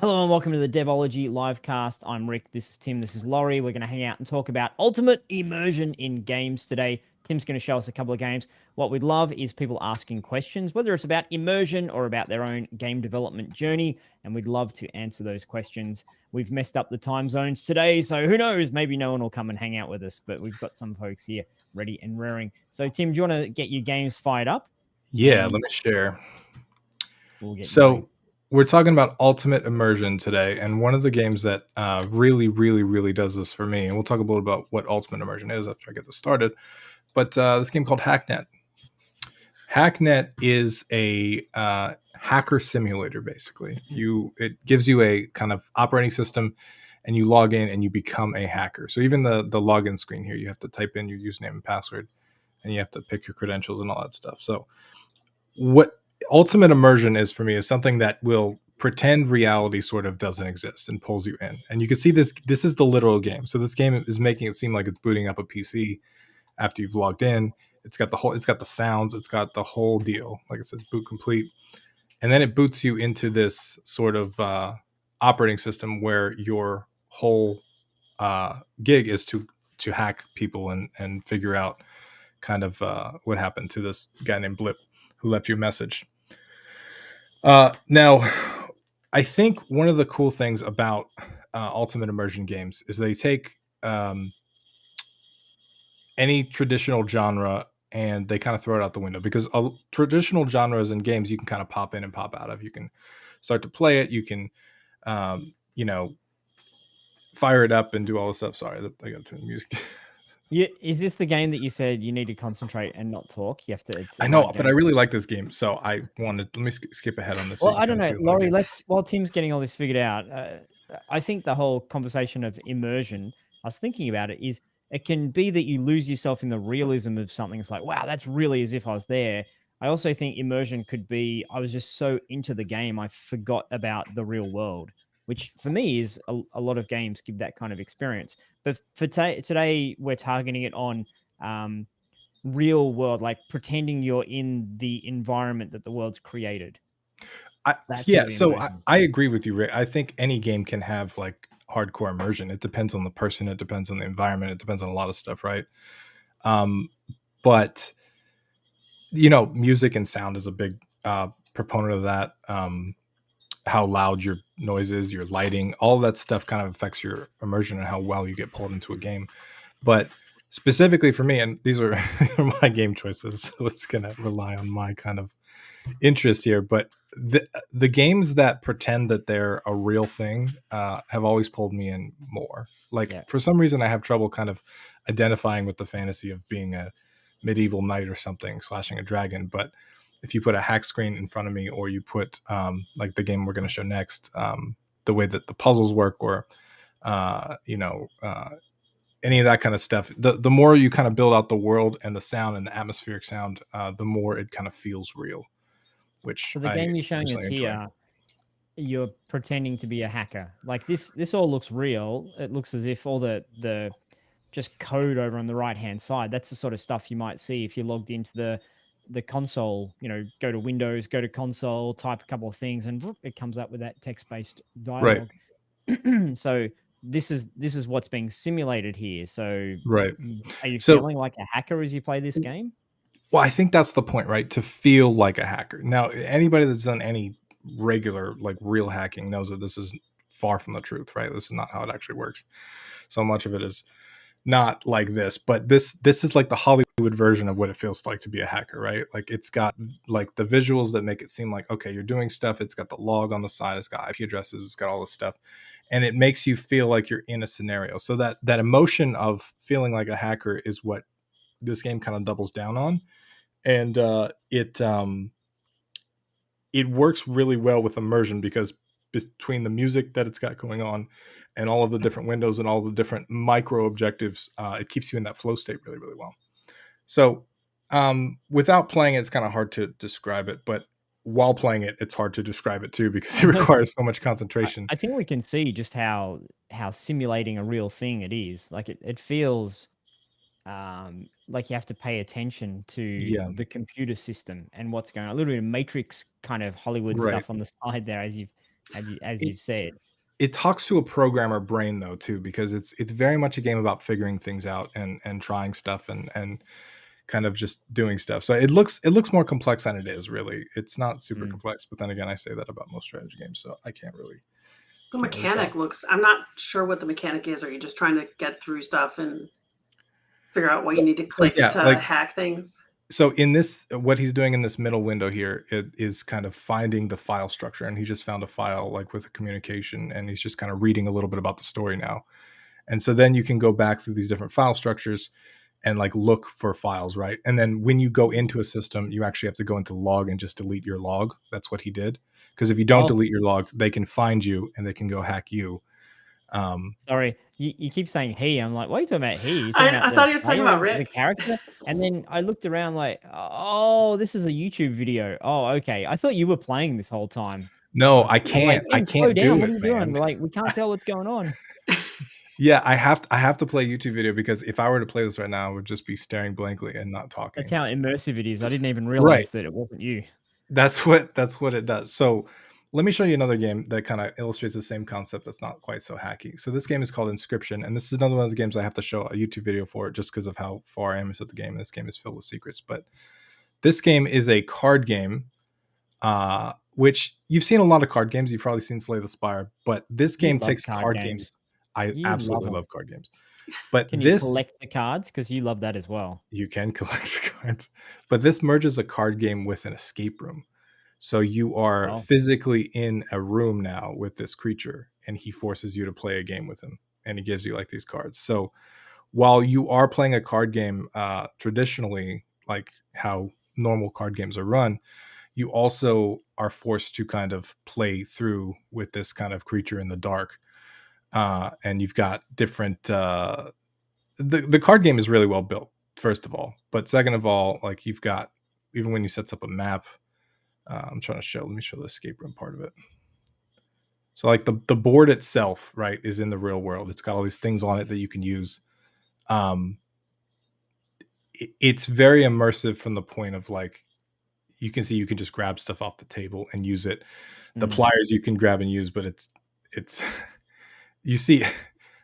Hello and welcome to the Devology Livecast. I'm Rick, this is Tim, this is Laurie. We're going to hang out and talk about ultimate immersion in games today. Tim's going to show us a couple of games. What we'd love is people asking questions, whether it's about immersion or about their own game development journey, and we'd love to answer those questions. We've messed up the time zones today, so who knows, maybe no one will come and hang out with us, but we've got some folks here ready and raring. So Tim, do you want to get your games fired up? Yeah, And let me share. we'll get going. So we're talking about ultimate immersion today, and one of the games that really does this for me, and we'll talk a little about what ultimate immersion is after I get this started. But this game called Hacknet. Hacknet is a hacker simulator. Basically, it gives you a kind of operating system, and you log in and you become a hacker. So even the login screen here, you have to type in your username and password, and you have to pick your credentials and all that stuff. So what ultimate immersion is for me is something that will pretend reality sort of doesn't exist and pulls you in. And you can see this is the literal game. So this game is making it seem like it's booting up a PC after you've logged in. It's got the sounds, it's got the whole deal. Like it says boot complete. And then it boots you into this sort of operating system where your whole gig is to hack people and figure out kind of what happened to this guy named Blip who left you a message. Now, I think one of the cool things about Ultimate Immersion games is they take any traditional genre and they kind of throw it out the window, because traditional genres in games you can kind of pop in and pop out of. You can start to play it. You can, fire it up and do all this stuff. Sorry, I got to turn the music. Yeah, is this the game that you said you need to concentrate and not talk? You have to. I know, but I really like this game, so I wanted. Let me skip ahead on this. Well, I don't know, Laurie. While Tim's getting all this figured out, I think the whole conversation of immersion, I was thinking about it, is it can be that you lose yourself in the realism of something. It's like, wow, that's really as if I was there. I also think immersion could be I was just so into the game I forgot about the real world, which for me is a lot of games give that kind of experience. But for today, we're targeting it on real world, like pretending you're in the environment that the world's created. I agree with you, Rick. I think any game can have like hardcore immersion. It depends on the person, it depends on the environment, it depends on a lot of stuff, right? But music and sound is a big proponent of that. How loud your noise is, your lighting, all that stuff kind of affects your immersion and how well you get pulled into a game. But specifically for me, and these are my game choices, so it's going to rely on my kind of interest here, but the games that pretend that they're a real thing have always pulled me in more. For some reason, I have trouble kind of identifying with the fantasy of being a medieval knight or something, slashing a dragon. But if you put a hack screen in front of me, or you put like the game we're going to show next, the way that the puzzles work, or any of that kind of stuff, the more you kind of build out the world and the sound and the atmospheric sound, the more it kind of feels real. So the game you're showing us here, you're pretending to be a hacker. Like this all looks real. It looks as if all the just code over on the right hand side, that's the sort of stuff you might see if you logged into the console. Go to Windows, go to console, type a couple of things, and whoop, it comes up with that text-based dialogue. Right. So this is what's being simulated here. So are you feeling like a hacker as you play this game? Well, I think that's the point, right? To feel like a hacker. Now, anybody that's done any regular, like real hacking knows that this is far from the truth, right? This is not how it actually works. So much of it is not like this, but this is like the Hollywood version of what it feels like to be a hacker, right? Like it's got like the visuals that make it seem like, okay, you're doing stuff. It's got the log on the side. It's got IP addresses. It's got all this stuff. And it makes you feel like you're in a scenario. So that emotion of feeling like a hacker is what this game kind of doubles down on. And it works really well with immersion, because between the music that it's got going on and all of the different windows and all the different micro objectives, it keeps you in that flow state really, really well. So without playing it, it's kind of hard to describe it, but while playing it, it's hard to describe it too, because it requires so much concentration. I think we can see just how simulating a real thing it is. Like it feels like you have to pay attention to the computer system and what's going on. A little bit of Matrix kind of Hollywood stuff on the side there as you've as It, you've said. it talks to a programmer brain though too, because it's very much a game about figuring things out and trying stuff and kind of just doing stuff. So it looks more complex than it is. Really, it's not super Mm. complex. But then again, I say that about most strategy games, so I The can't really say. mechanic looks, I'm not sure what the mechanic is. Are you just trying to get through stuff and figure out what So, you need to so click yeah, to like hack things? so in this, what he's doing in this middle window here, it is kind of finding the file structure, and he just found a file like with a communication, and he's just kind of reading a little bit about the story now. And so then you can go back through these different file structures and like look for files, right? And then when you go into a system, you actually have to go into log and just delete your log. That's what he did. Because if you don't Oh, delete your log, they can find you and they can go hack you. Um, sorry. You keep saying he. I'm like, what are you talking about he? You talking about I the thought he was talking player, about the Rick. character? And then I looked around like, oh, this is a YouTube video. Oh, okay. I thought you were playing this whole time. no, I I'm like, can't. I Ben, slow can't do down. What it, are you doing? man. Like, we can't tell what's going on. Yeah, I have to play YouTube video because if I were to play this right now, I would just be staring blankly and not That's talking. how immersive it is. I didn't even Right. realize that it wasn't you. That's what it does. So let me show you another game that kind of illustrates the same concept that's not quite so hacky. So this game is called Inscription, and this is another one of the games I have to show a YouTube video for just because of how far I am into the game. This game is filled with secrets. But this game is a card game, which you've seen a lot of card games. You've probably seen Slay the Spire, but this You game love takes card card games. games. I You love absolutely them. love card games. But Can you this, collect the cards? Because you love that as well. you can collect the cards, but this merges a card game with an escape room. So you are Oh, physically in a room now with this creature, and he forces you to play a game with him, and he gives you like these cards. So while you are playing a card game traditionally, like how normal card games are run, you also are forced to kind of play through with this kind of creature in the dark. And you've got different. The card game is really well built, first of all, but second of all, like you've got, even when you set up a map. I'm trying to show. Let me show the escape room part of it. So like the board itself, right, is in the real world. It's got all these things on it that you can use. Um, it's very immersive from the point of like you can see you can just grab stuff off the table and use it. The mm. pliers you can grab and use, but it's you see.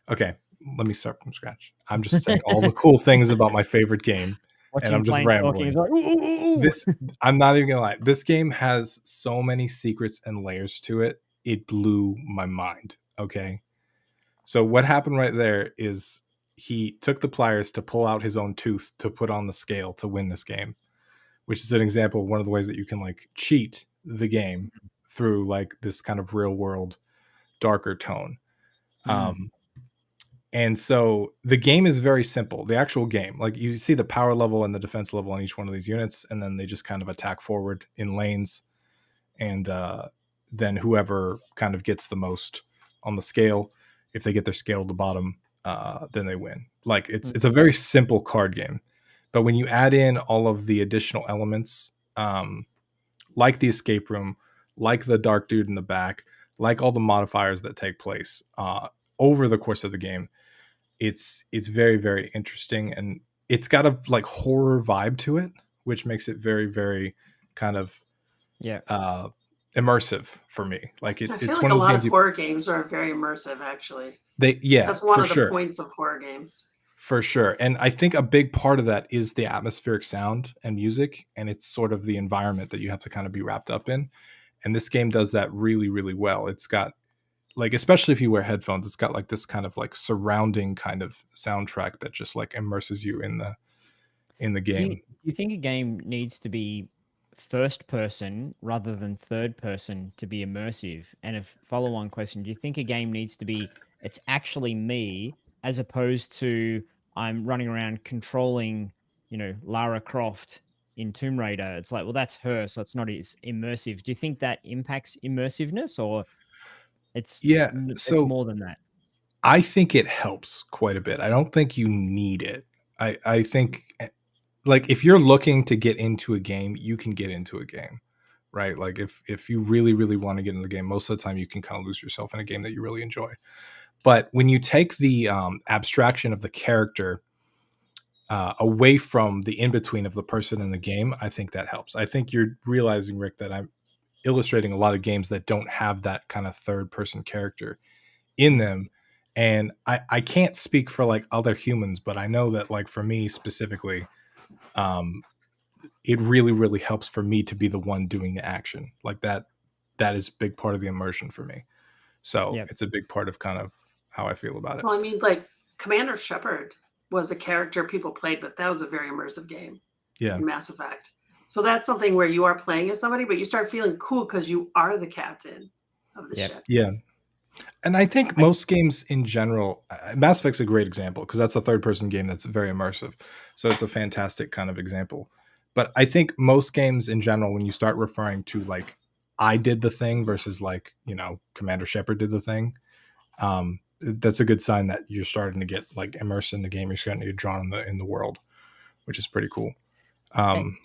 Okay, let me start from scratch. I'm just saying all the cool things about my favorite game, and Watching I'm just Plank talking is rambling. like, ooh, ooh, ooh, ooh. This, I'm not even gonna lie. This game has so many secrets and layers to it. It blew my mind. Okay. So what happened right there is he took the pliers to pull out his own tooth to put on the scale to win this game, which is an example of one of the ways that you can like cheat the game through like this kind of real world darker tone. Mm, Um, and so the game is very simple. The actual game, like you see the power level and the defense level on each one of these units, and then they just kind of attack forward in lanes. And then whoever kind of gets the most on the scale, if they get their scale to the bottom, then they win. Like it's a mm, very simple card game, but when you add in all of the additional elements, like the escape room, like the dark dude in the back, like all the modifiers that take place over the course of the game, it's very very interesting, and it's got a like horror vibe to it, which makes it very very kind of yeah. uh immersive for me. Like I feel it's like one a of those lot of games you horror games are very immersive, actually. yeah, That's one of the sure points of horror games. for sure. And I think a big part of that is the atmospheric sound and music, and it's sort of the environment that you have to kind of be wrapped up in, and this game does that really really well. It's got like, especially if you wear headphones, it's got like this kind of like surrounding kind of soundtrack that just like immerses you in the game. Do you think a game needs to be first person rather than third person to be immersive? And a follow on question, do you think a game needs to be it's actually me as opposed to I'm running around controlling, Lara Croft in Tomb Raider? It's like, well, that's her, so it's not as immersive. Do you think that impacts immersiveness or Yeah, it's so more than that? I think it helps quite a bit. I don't think you need it. I think like if you're looking to get into a game, you can get into a game, right? Like if you really really want to get into the game, most of the time you can kind of lose yourself in a game that you really enjoy. But when you take the abstraction of the character away from the in between of the person in the game, I think that helps. I think you're realizing, Rick, that illustrating a lot of games that don't have that kind of third person character in them. And I can't speak for like other humans, but I know that like for me specifically, um, it really, really helps for me to be the one doing the action. Like that is a big part of the immersion for me. So Yep. it's a big part of kind of how I feel about it. Well, I mean, like Commander Shepard was a character people played, but that was a very immersive game Yeah, in Mass Effect. So that's something where you are playing as somebody, but you start feeling cool because you are the captain of the Yep. ship. yeah. And I think I most games in general, Mass Effect's a great example because that's a third person game that's very immersive. So it's a fantastic kind of example. But I think most games in general, when you start referring to like, I did the thing versus like, Commander Shepard did the thing, that's a good sign that you're starting to get like immersed in the game. You're starting to get drawn in the world, which is pretty cool. I Um,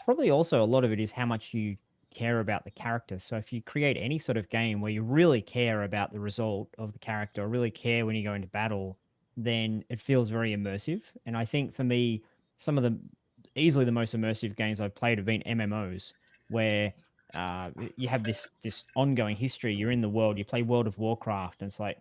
probably also a lot of it is how much you care about the character. So if you create any sort of game where you really care about the result of the character, or really care when you go into battle, then it feels very immersive. And I think for me, some of the easily the most immersive games I've played have been MMOs, where you have this ongoing history. You're in the world. You play World of Warcraft, and it's like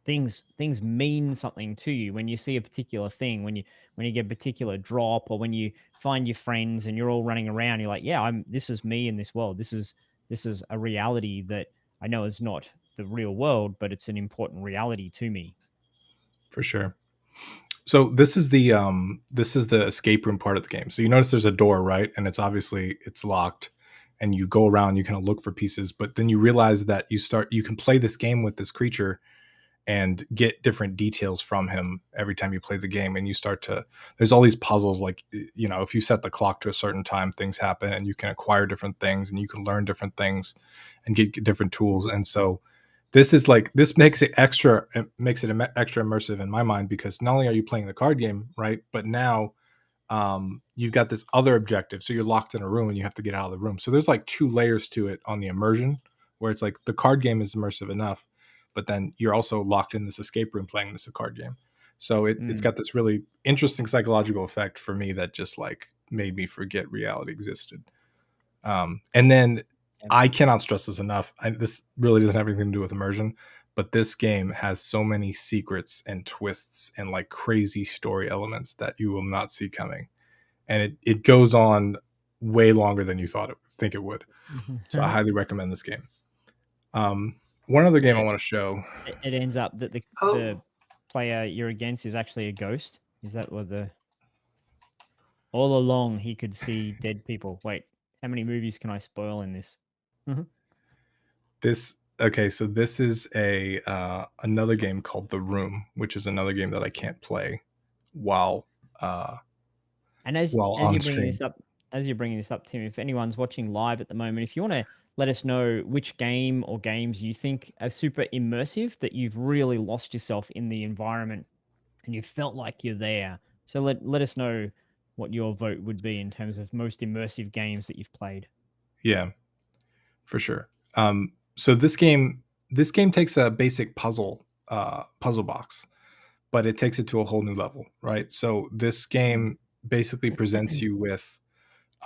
things mean something to you when you see a particular thing, when you get a particular drop, or when you find your friends and you're all running around. You're like, yeah, I'm this is me in this world. This is a reality that I know is not the real world, but it's an important reality to me. for sure. So this is the escape room part of the game. So you notice there's a door, right? And it's locked, and you go around, you kind of look for pieces, but then you realize that you can play this game with this creature and get different details from him every time you play the game. And you start to there's all these puzzles, like if you set the clock to a certain time, things happen, and you can acquire different things, and you can learn different things and get different tools. And so this makes it extra immersive in my mind, because not only are you playing the card game, right, but now you've got this other objective. So you're locked in a room and you have to get out of the room. So there's like two layers to it on the immersion, where it's like the card game is immersive enough, but then you're also locked in this escape room playing this card game. So it's Mm, got this really interesting psychological effect for me that just like made me forget reality existed. And then yep. I cannot stress this enough. This really doesn't have anything to do with immersion, but this game has so many secrets and twists and like crazy story elements that you will not see coming, and it goes on way longer than you think it would. So I highly recommend this game. One other game I Yeah, want to show. it ends up that the Oh, player you're against is actually a ghost. Is that what the all along he could see dead people? Wait, how many movies can I spoil in this? This Okay, so this is a another game called The Room, which is another game that I can't play while uh, And as while as on you're bringing stream. this up, Tim, if anyone's watching live at the moment, if you want to let us know which game or games you think are super immersive, that you've really lost yourself in the environment and you felt like you're there. So let us know what your vote would be in terms of most immersive games that you've played. Yeah, for sure. So this game takes a basic puzzle box, but it takes it to a whole new level, right? So this Mm. game basically presents you with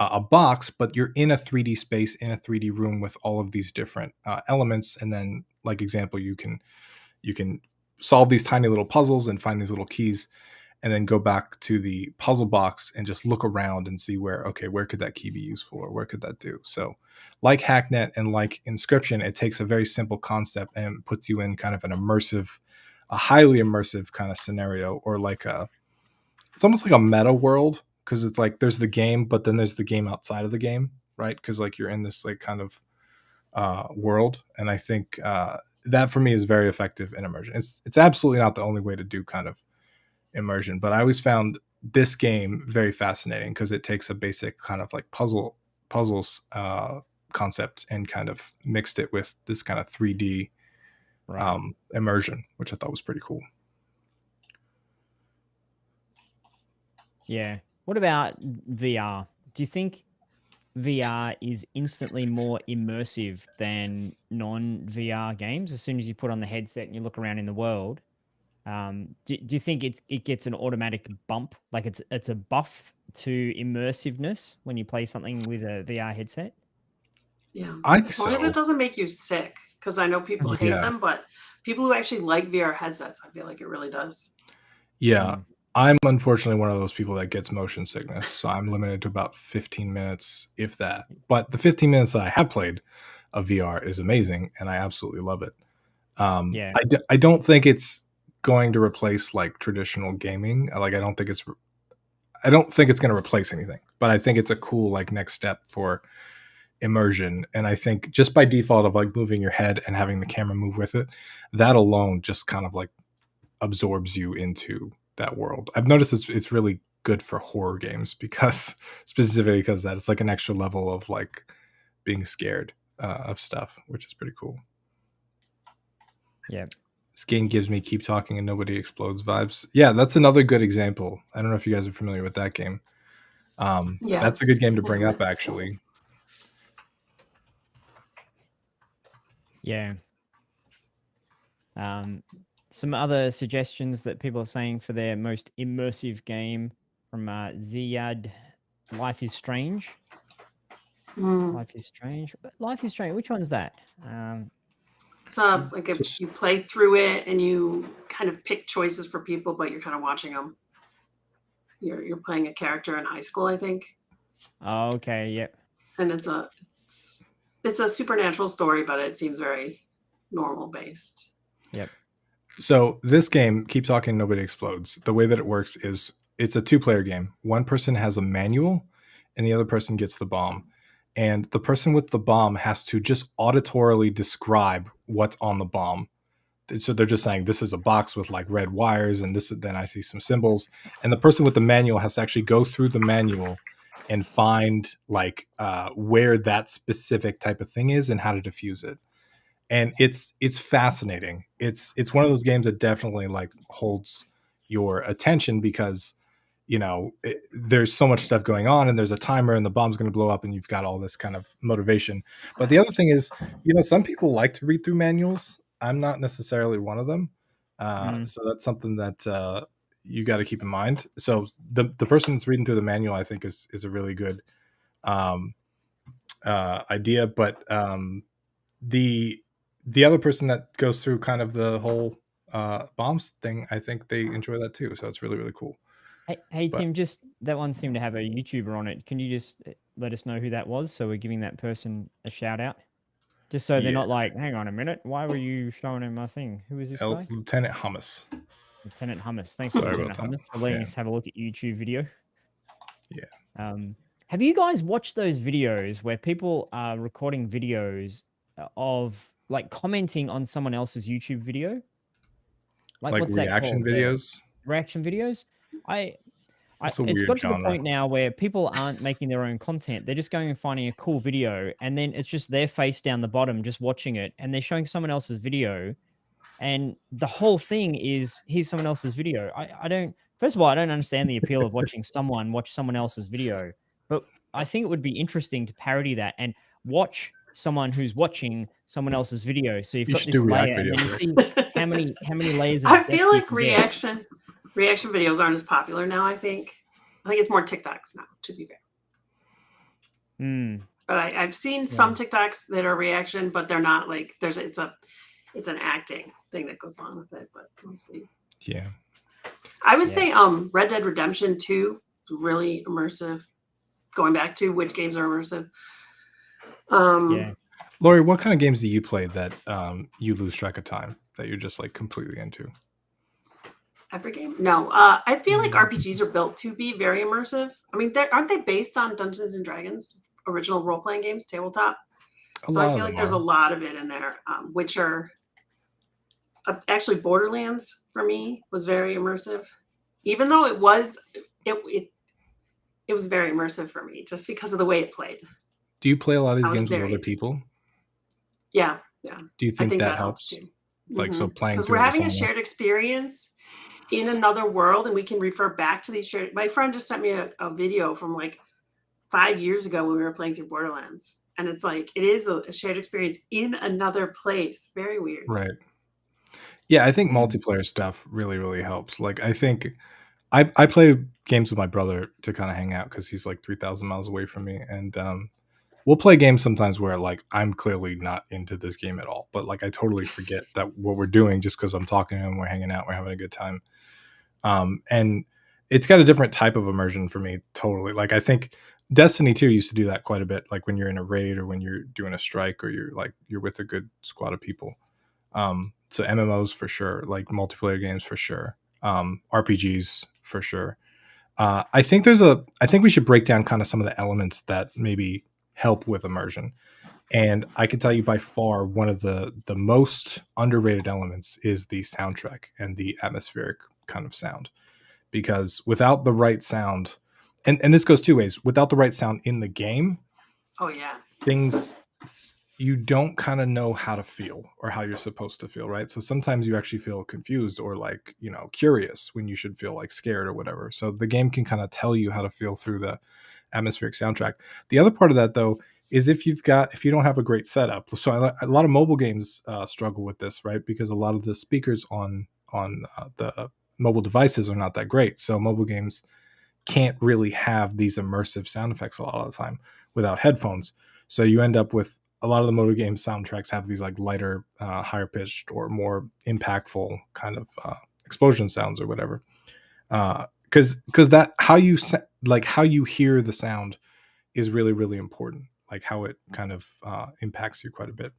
a box, but you're in a 3D space, in a 3D room with all of these different elements, and then, like example, you can solve these tiny little puzzles and find these little keys, and then go back to the puzzle box and just look around and see where could that key be useful, or where could that do. So like Hacknet and like Inscription, it takes a very simple concept and puts you in kind of a highly immersive kind of scenario, or like it's almost like a meta world, because it's like there's the game, but then there's the game outside of the game, right? Because like you're in this like kind of world. And I think that for me is very effective in immersion. It's absolutely not the only way to do kind of immersion, but I always found this game very fascinating because it takes a basic kind of like puzzles concept and kind of mixed it with this kind of 3D Right. immersion, which I thought was pretty cool. Yeah. What about VR? Do you think VR is instantly more immersive than non-VR games as soon as you put on the headset and you look around in the world? Do you think it gets an automatic bump, like it's a buff to immersiveness when you play something with a VR headset? Yeah. I think As long as it so. doesn't make you sick, because I know people hate Yeah. them, but people who actually like VR headsets, I feel like it really does. Yeah. I'm unfortunately one of those people that gets motion sickness, so I'm limited to about 15 minutes, if that. But the 15 minutes that I have played of VR is amazing, and I absolutely love it. Yeah. I don't think it's going to replace like traditional gaming. Like I don't think it's going to replace anything, but I think it's a cool like next step for immersion. And I think just by default of like moving your head and having the camera move with it, that alone just kind of like absorbs you into that world. I've noticed it's really good for horror games because specifically because that it's like an extra level of like being scared of stuff, which is pretty cool. Yeah. This game gives me keep talking and nobody explodes vibes. Yeah, that's another good example. I don't know if you guys are familiar with that game. Yeah. That's a good game to bring up, actually. Yeah. Some other suggestions that people are saying for their most immersive game from Ziyad, Life is Strange. Mm. Life is Strange. Life is Strange. Which one's that? It's like you play through it and you kind of pick choices for people, but you're kind of watching them. You're playing a character in high school, I think. Oh, okay. Yep. And it's a supernatural story, but it seems very normal based. Yep. So this game, Keep Talking, Nobody Explodes, the way that it works is it's a 2-player game. One person has a manual and the other person gets the bomb. And the person with the bomb has to just auditorily describe what's on the bomb. So they're just saying, this is a box with like red wires and this, then I see some symbols. And the person with the manual has to actually go through the manual and find like where that specific type of thing is and how to defuse it. And it's fascinating. It's one of those games that definitely like holds your attention because there's so much stuff going on and there's a timer and the bomb's going to blow up and you've got all this kind of motivation. But the other thing is, some people like to read through manuals. I'm not necessarily one of them. So that's something that you got to keep in mind. So the person that's reading through the manual, I think is a really good idea. But the other person that goes through kind of the whole bombs thing, I think they enjoy that too. So it's really, really cool. Hey Tim, just that one seemed to have a YouTuber on it. Can you just let us know who that was so we're giving that person a shout out? Just so they're not like, hang on a minute, why were you showing him my thing? Who is this guy? Lieutenant Hummus. Lieutenant Hummus. Thanks, Sorry Lieutenant about that. Hummus, for letting us have a look at YouTube video. Yeah. Have you guys watched those videos where people are recording videos of like commenting on someone else's YouTube video? Like what's that reaction called? videos? Reaction videos? It's a It's weird got to the genre. point now where people aren't making their own content. They're just going and finding a cool video, and then it's just their face down the bottom, just watching it, and they're showing someone else's video, and the whole thing is here's someone else's video. I don't. First of all, I don't understand the appeal of watching someone watch someone else's video, but I think it would be interesting to parody that and watch someone who's watching someone else's video. So you've You got should this do react layer, and then you videos, see how many layers of I depth feel you like can get. reaction videos aren't as popular now. I think it's more TikToks now, to be fair. But I've seen some TikToks that are reaction, but they're not like it's an acting thing that goes along with it, but mostly. Yeah. I would say Red Dead Redemption 2 really immersive. Going back to which games are immersive. Lori, what kind of games do you play that you lose track of time, that you're just like completely into? Every game? No. I feel like RPGs are built to be very immersive. I mean, aren't they based on Dungeons and Dragons, original role-playing games, tabletop? So I feel like there's a lot of it in there, which are actually Borderlands for me was very immersive, even though it was very immersive for me just because of the way it played. Do you play a lot of these games with other people? Yeah. Do you think that helps too? Like so playing because through we're having a shared experience in another world, and we can refer back to these shared. My friend just sent me a video from like 5 years ago when we were playing through Borderlands, and it's like it is a shared experience in another place. Very weird, right? Yeah, I think multiplayer stuff really, really helps. Like I think I play games with my brother to kind of hang out because he's like 3,000 miles away from me, and we'll play games sometimes where like I'm clearly not into this game at all, but like I totally forget that what we're doing just because I'm talking to him, we're hanging out, we're having a good time. And it's got a different type of immersion for me, totally. Like I think Destiny 2 used to do that quite a bit, like when you're in a raid or when you're doing a strike or you're with a good squad of people. So MMOs for sure, like multiplayer games for sure, RPGs for sure. I think I think we should break down kind of some of the elements that maybe help with immersion. And I can tell you by far one of the most underrated elements is the soundtrack and the atmospheric kind of sound. Because without the right sound, and this goes two ways, without the right sound in the game, Oh yeah. things you don't kind of know how to feel or how you're supposed to feel, right? So sometimes you actually feel confused or like, curious when you should feel like scared or whatever. So the game can kind of tell you how to feel through the atmospheric soundtrack. The other part of that though is if you don't have a great setup. So a lot of mobile games struggle with this, right? Because a lot of the speakers on the mobile devices are not that great. So mobile games can't really have these immersive sound effects a lot of the time without headphones. So you end up with a lot of the motor game soundtracks have these like lighter, higher pitched or more impactful kind of explosion sounds or whatever. Because that how you hear the sound is really really important. Like how it kind of impacts you quite a bit.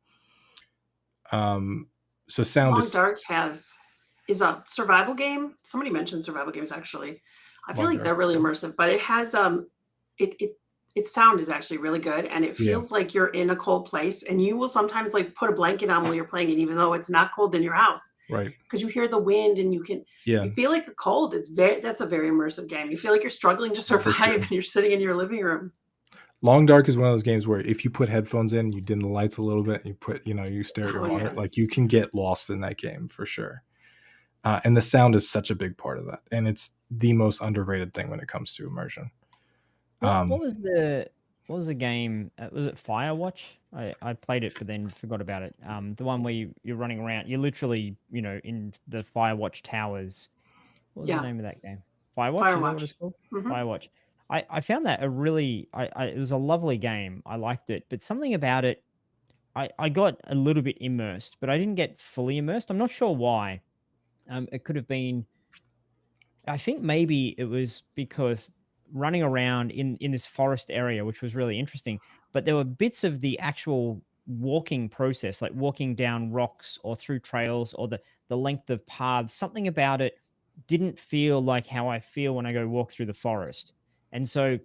So sound Long is Dark is a survival game. Somebody mentioned survival games actually. I feel Long like Dark they're is really good. immersive, but it has its sound is actually really good, and it Yeah, feels like you're in a cold place, and you will sometimes like put a blanket on while you're playing it, even though it's not cold in your house, right. because you hear the wind and Yeah, you feel like you're cold. That's a very immersive game. You feel like you're struggling to for survive, sure. and you're sitting in your living room. Long Dark is one of those games where if you put headphones in, you dim the lights a little bit, and you stare at your Oh monitor, yeah. like you can get lost in that game for sure. And the sound is such a big part of that, and it's the most underrated thing when it comes to immersion. What Um, was the game? Was it Firewatch? I played it, but then forgot about it. The one where you're running around. You're literally, in the Firewatch towers. What was the Yeah. name of that game? Firewatch, is that what Firewatch. it's called? Hmm. Firewatch. I found that a really it was a lovely game. I liked it, but something about it, I got a little bit immersed, but I didn't get fully immersed. I'm not sure why. It could have been, I think maybe it was because running around in this forest area, which was really interesting, but there were bits of the actual walking process, like walking down rocks or through trails or the length of paths. Something about it didn't feel like how I feel when I go walk through the forest. And so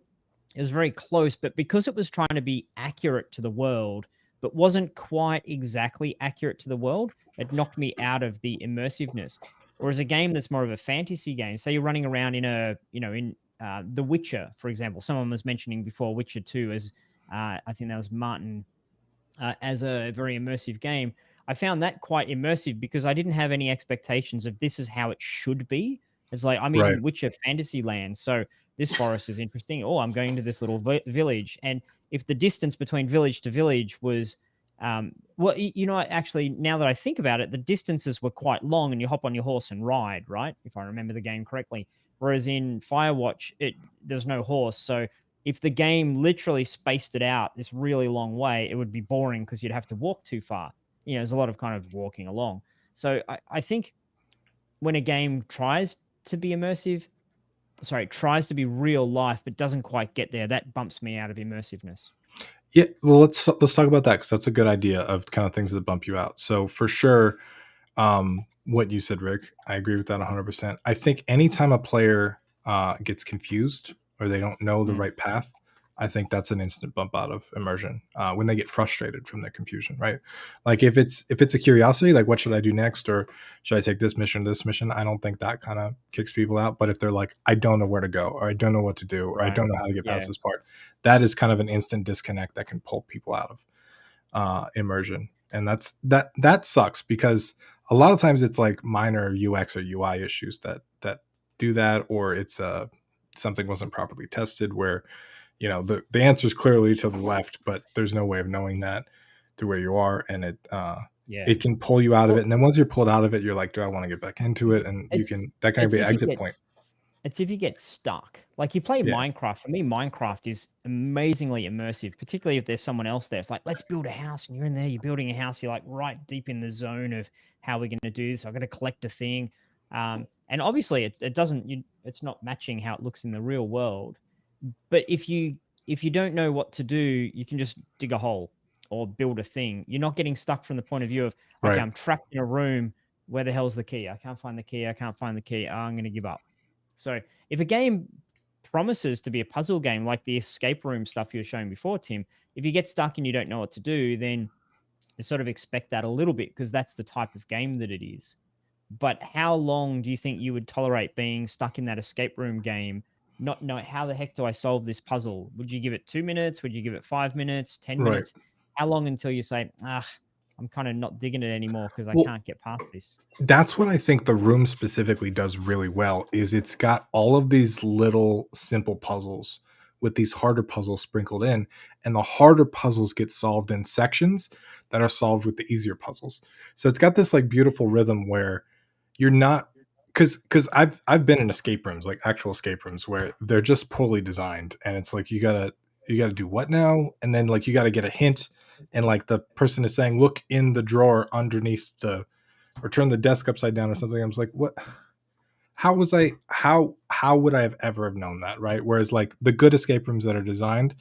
it was very close, but because it was trying to be accurate to the world, but wasn't quite exactly accurate to the world, it knocked me out of the immersiveness. Whereas a game that's more of a fantasy game, say you're running around in The Witcher, for example. Someone was mentioning before Witcher 2 as I think that was Martin, as a very immersive game. I found that quite immersive because I didn't have any expectations of this is how it should be. It's like I'm right, in Witcher fantasy land, so this forest is interesting. Oh, I'm going to this little village, and if the distance between village to village was, well, actually, now that I think about it, the distances were quite long, and you hop on your horse and ride, right? If I remember the game correctly. Whereas in Firewatch, there's no horse, so if the game literally spaced it out this really long way, it would be boring because you'd have to walk too far. There's a lot of kind of walking along. So I think when a game tries to be real life, but doesn't quite get there, that bumps me out of immersiveness. yeah. Well, let's talk about that because that's a good idea of kind of things that bump you out. So for sure, what you said, Rick, I agree with that 100%. I think anytime a player gets confused or they don't know the Mm. right path, I think that's an instant bump out of immersion when they get frustrated from their confusion, right? Like if it's a curiosity, like what should I do next, or should I take this mission? I don't think that kind of kicks people out. But if they're like, I don't know where to go, or I don't know what to do, or I Right. don't know how to get Yeah. past this part, that is kind of an instant disconnect that can pull people out of immersion, and that sucks because a lot of times it's like minor UX or UI issues that do that, or it's something wasn't properly tested where the answer is clearly to the left, but there's no way of knowing that through where you are, and Yeah. it can pull you out of it. Well, And then once you're pulled out of it, you're like, do I want to get back into it? And it's that can it's be an if you exit get point. It's if you get stuck. Like you play Yeah. Minecraft. For me, Minecraft is amazingly immersive, particularly if there's someone else there. It's like, let's build a house. And you're in there, you're building a house. You're like right deep in the zone of how we're going to do this. I've got to collect a thing. And obviously it doesn't, it's not matching how it looks in the real world. But if you don't know what to do, you can just dig a hole or build a thing. You're not getting stuck from the point of view of, okay, Right. I'm trapped in a room. Where the hell's the key? I can't find the key. I can't find the key. Oh, I'm going to give up. So if a game promises to be a puzzle game like the escape room stuff you were showing before, Tim, if you get stuck and you don't know what to do, then you sort of expect that a little bit because that's the type of game that it is. But how long do you think you would tolerate being stuck in that escape room game, not knowing how the heck do I solve this puzzle? Would you give it 2 minutes? Would you give it 5 minutes, 10 Right. minutes? How long until you say, I'm kind of not digging it anymore because I Well, can't get past this? that's what I think the room specifically does really well is it's got all of these little simple puzzles with these harder puzzles sprinkled in, and the harder puzzles get solved in sections that are solved with the easier puzzles. So it's got this like beautiful rhythm where you're not because I've been in escape rooms, like actual escape rooms, where they're just poorly designed, and it's like you gotta do what now, and then like you gotta get a hint, and like the person is saying, look in the drawer underneath the or turn the desk upside down or something. I was like, what? How would I have ever have known that, right? Whereas like the good escape rooms that are designed,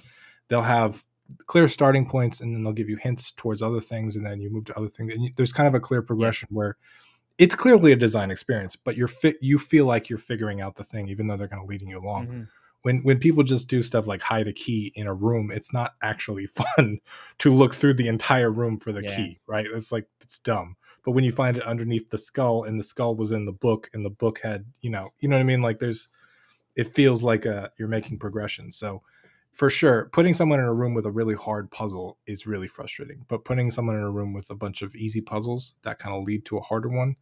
they'll have clear starting points and then they'll give you hints towards other things and then you move to other things. And there's kind of a clear Yeah. progression where it's clearly a design experience, but you feel like you're figuring out the thing, even though they're kind of leading you along. Mm-hmm. When people just do stuff like hide a key in a room, it's not actually fun to look through the entire room for the Yeah. key, right? It's like it's dumb. But when you find it underneath the skull, and the skull was in the book, and the book had, you know what I mean? Like it feels like you're making progression. So for sure, putting someone in a room with a really hard puzzle is really frustrating. But putting someone in a room with a bunch of easy puzzles that kind of lead to a harder one,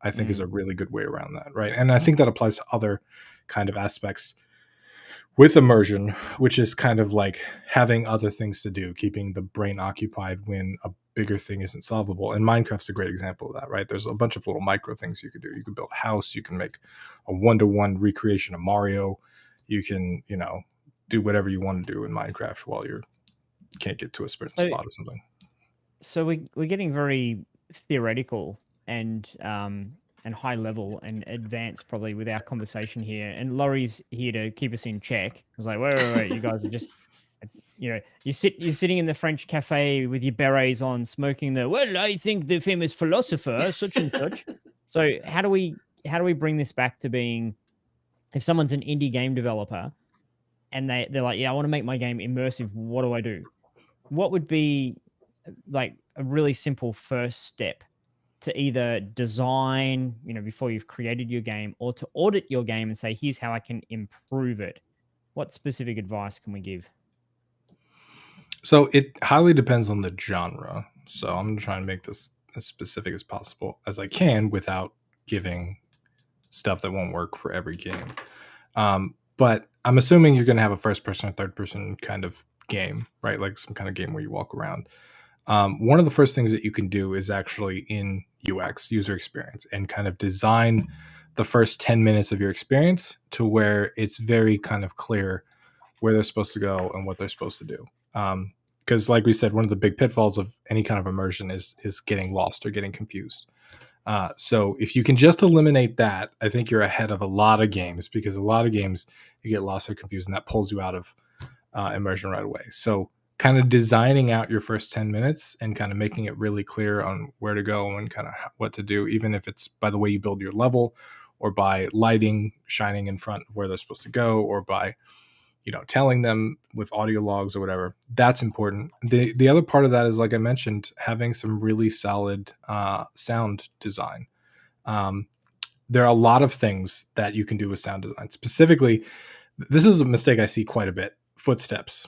I think is a really good way around that, right? And I think that applies to other kind of aspects with immersion, which is kind of like having other things to do, keeping the brain occupied when a bigger thing isn't solvable. And Minecraft's a great example of that, right? There's a bunch of little micro things you could do. You could build a house, you can make a one-to-one recreation of Mario, you can, do whatever you want to do in Minecraft while you can't get to a certain So, spot or something. so we're getting very theoretical and high level and advanced probably with our conversation here. And Laurie's here to keep us in check. I was like, wait, you guys are just, you're sitting in the French cafe with your berets on, smoking I think the famous philosopher such and such. So how do we bring this back to being, if someone's an indie game developer and they're like, yeah, I want to make my game immersive, what do I do? What would be like a really simple first step to either design, before you've created your game, or to audit your game and say, here's how I can improve it? What specific advice can we give? So it highly depends on the genre. So I'm going to try and make this as specific as possible as I can without giving stuff that won't work for every game. But I'm assuming you're going to have a first person or third person kind of game, right? Like some kind of game where you walk around. One of the first things that you can do is actually in UX, user experience, and kind of design the first 10 minutes of your experience to where it's very kind of clear where they're supposed to go and what they're supposed to do. Because like we said, one of the big pitfalls of any kind of immersion is getting lost or getting confused. So if you can just eliminate that, I think you're ahead of a lot of games, because a lot of games you get lost or confused and that pulls you out of immersion right away. So kind of designing out your first 10 minutes and kind of making it really clear on where to go and kind of what to do, even if it's by the way you build your level or by lighting shining in front of where they're supposed to go, or by telling them with audio logs or whatever. That's important. The other part of that is, like I mentioned, having some really solid sound design. There are a lot of things that you can do with sound design. Specifically, this is a mistake I see quite a bit: footsteps.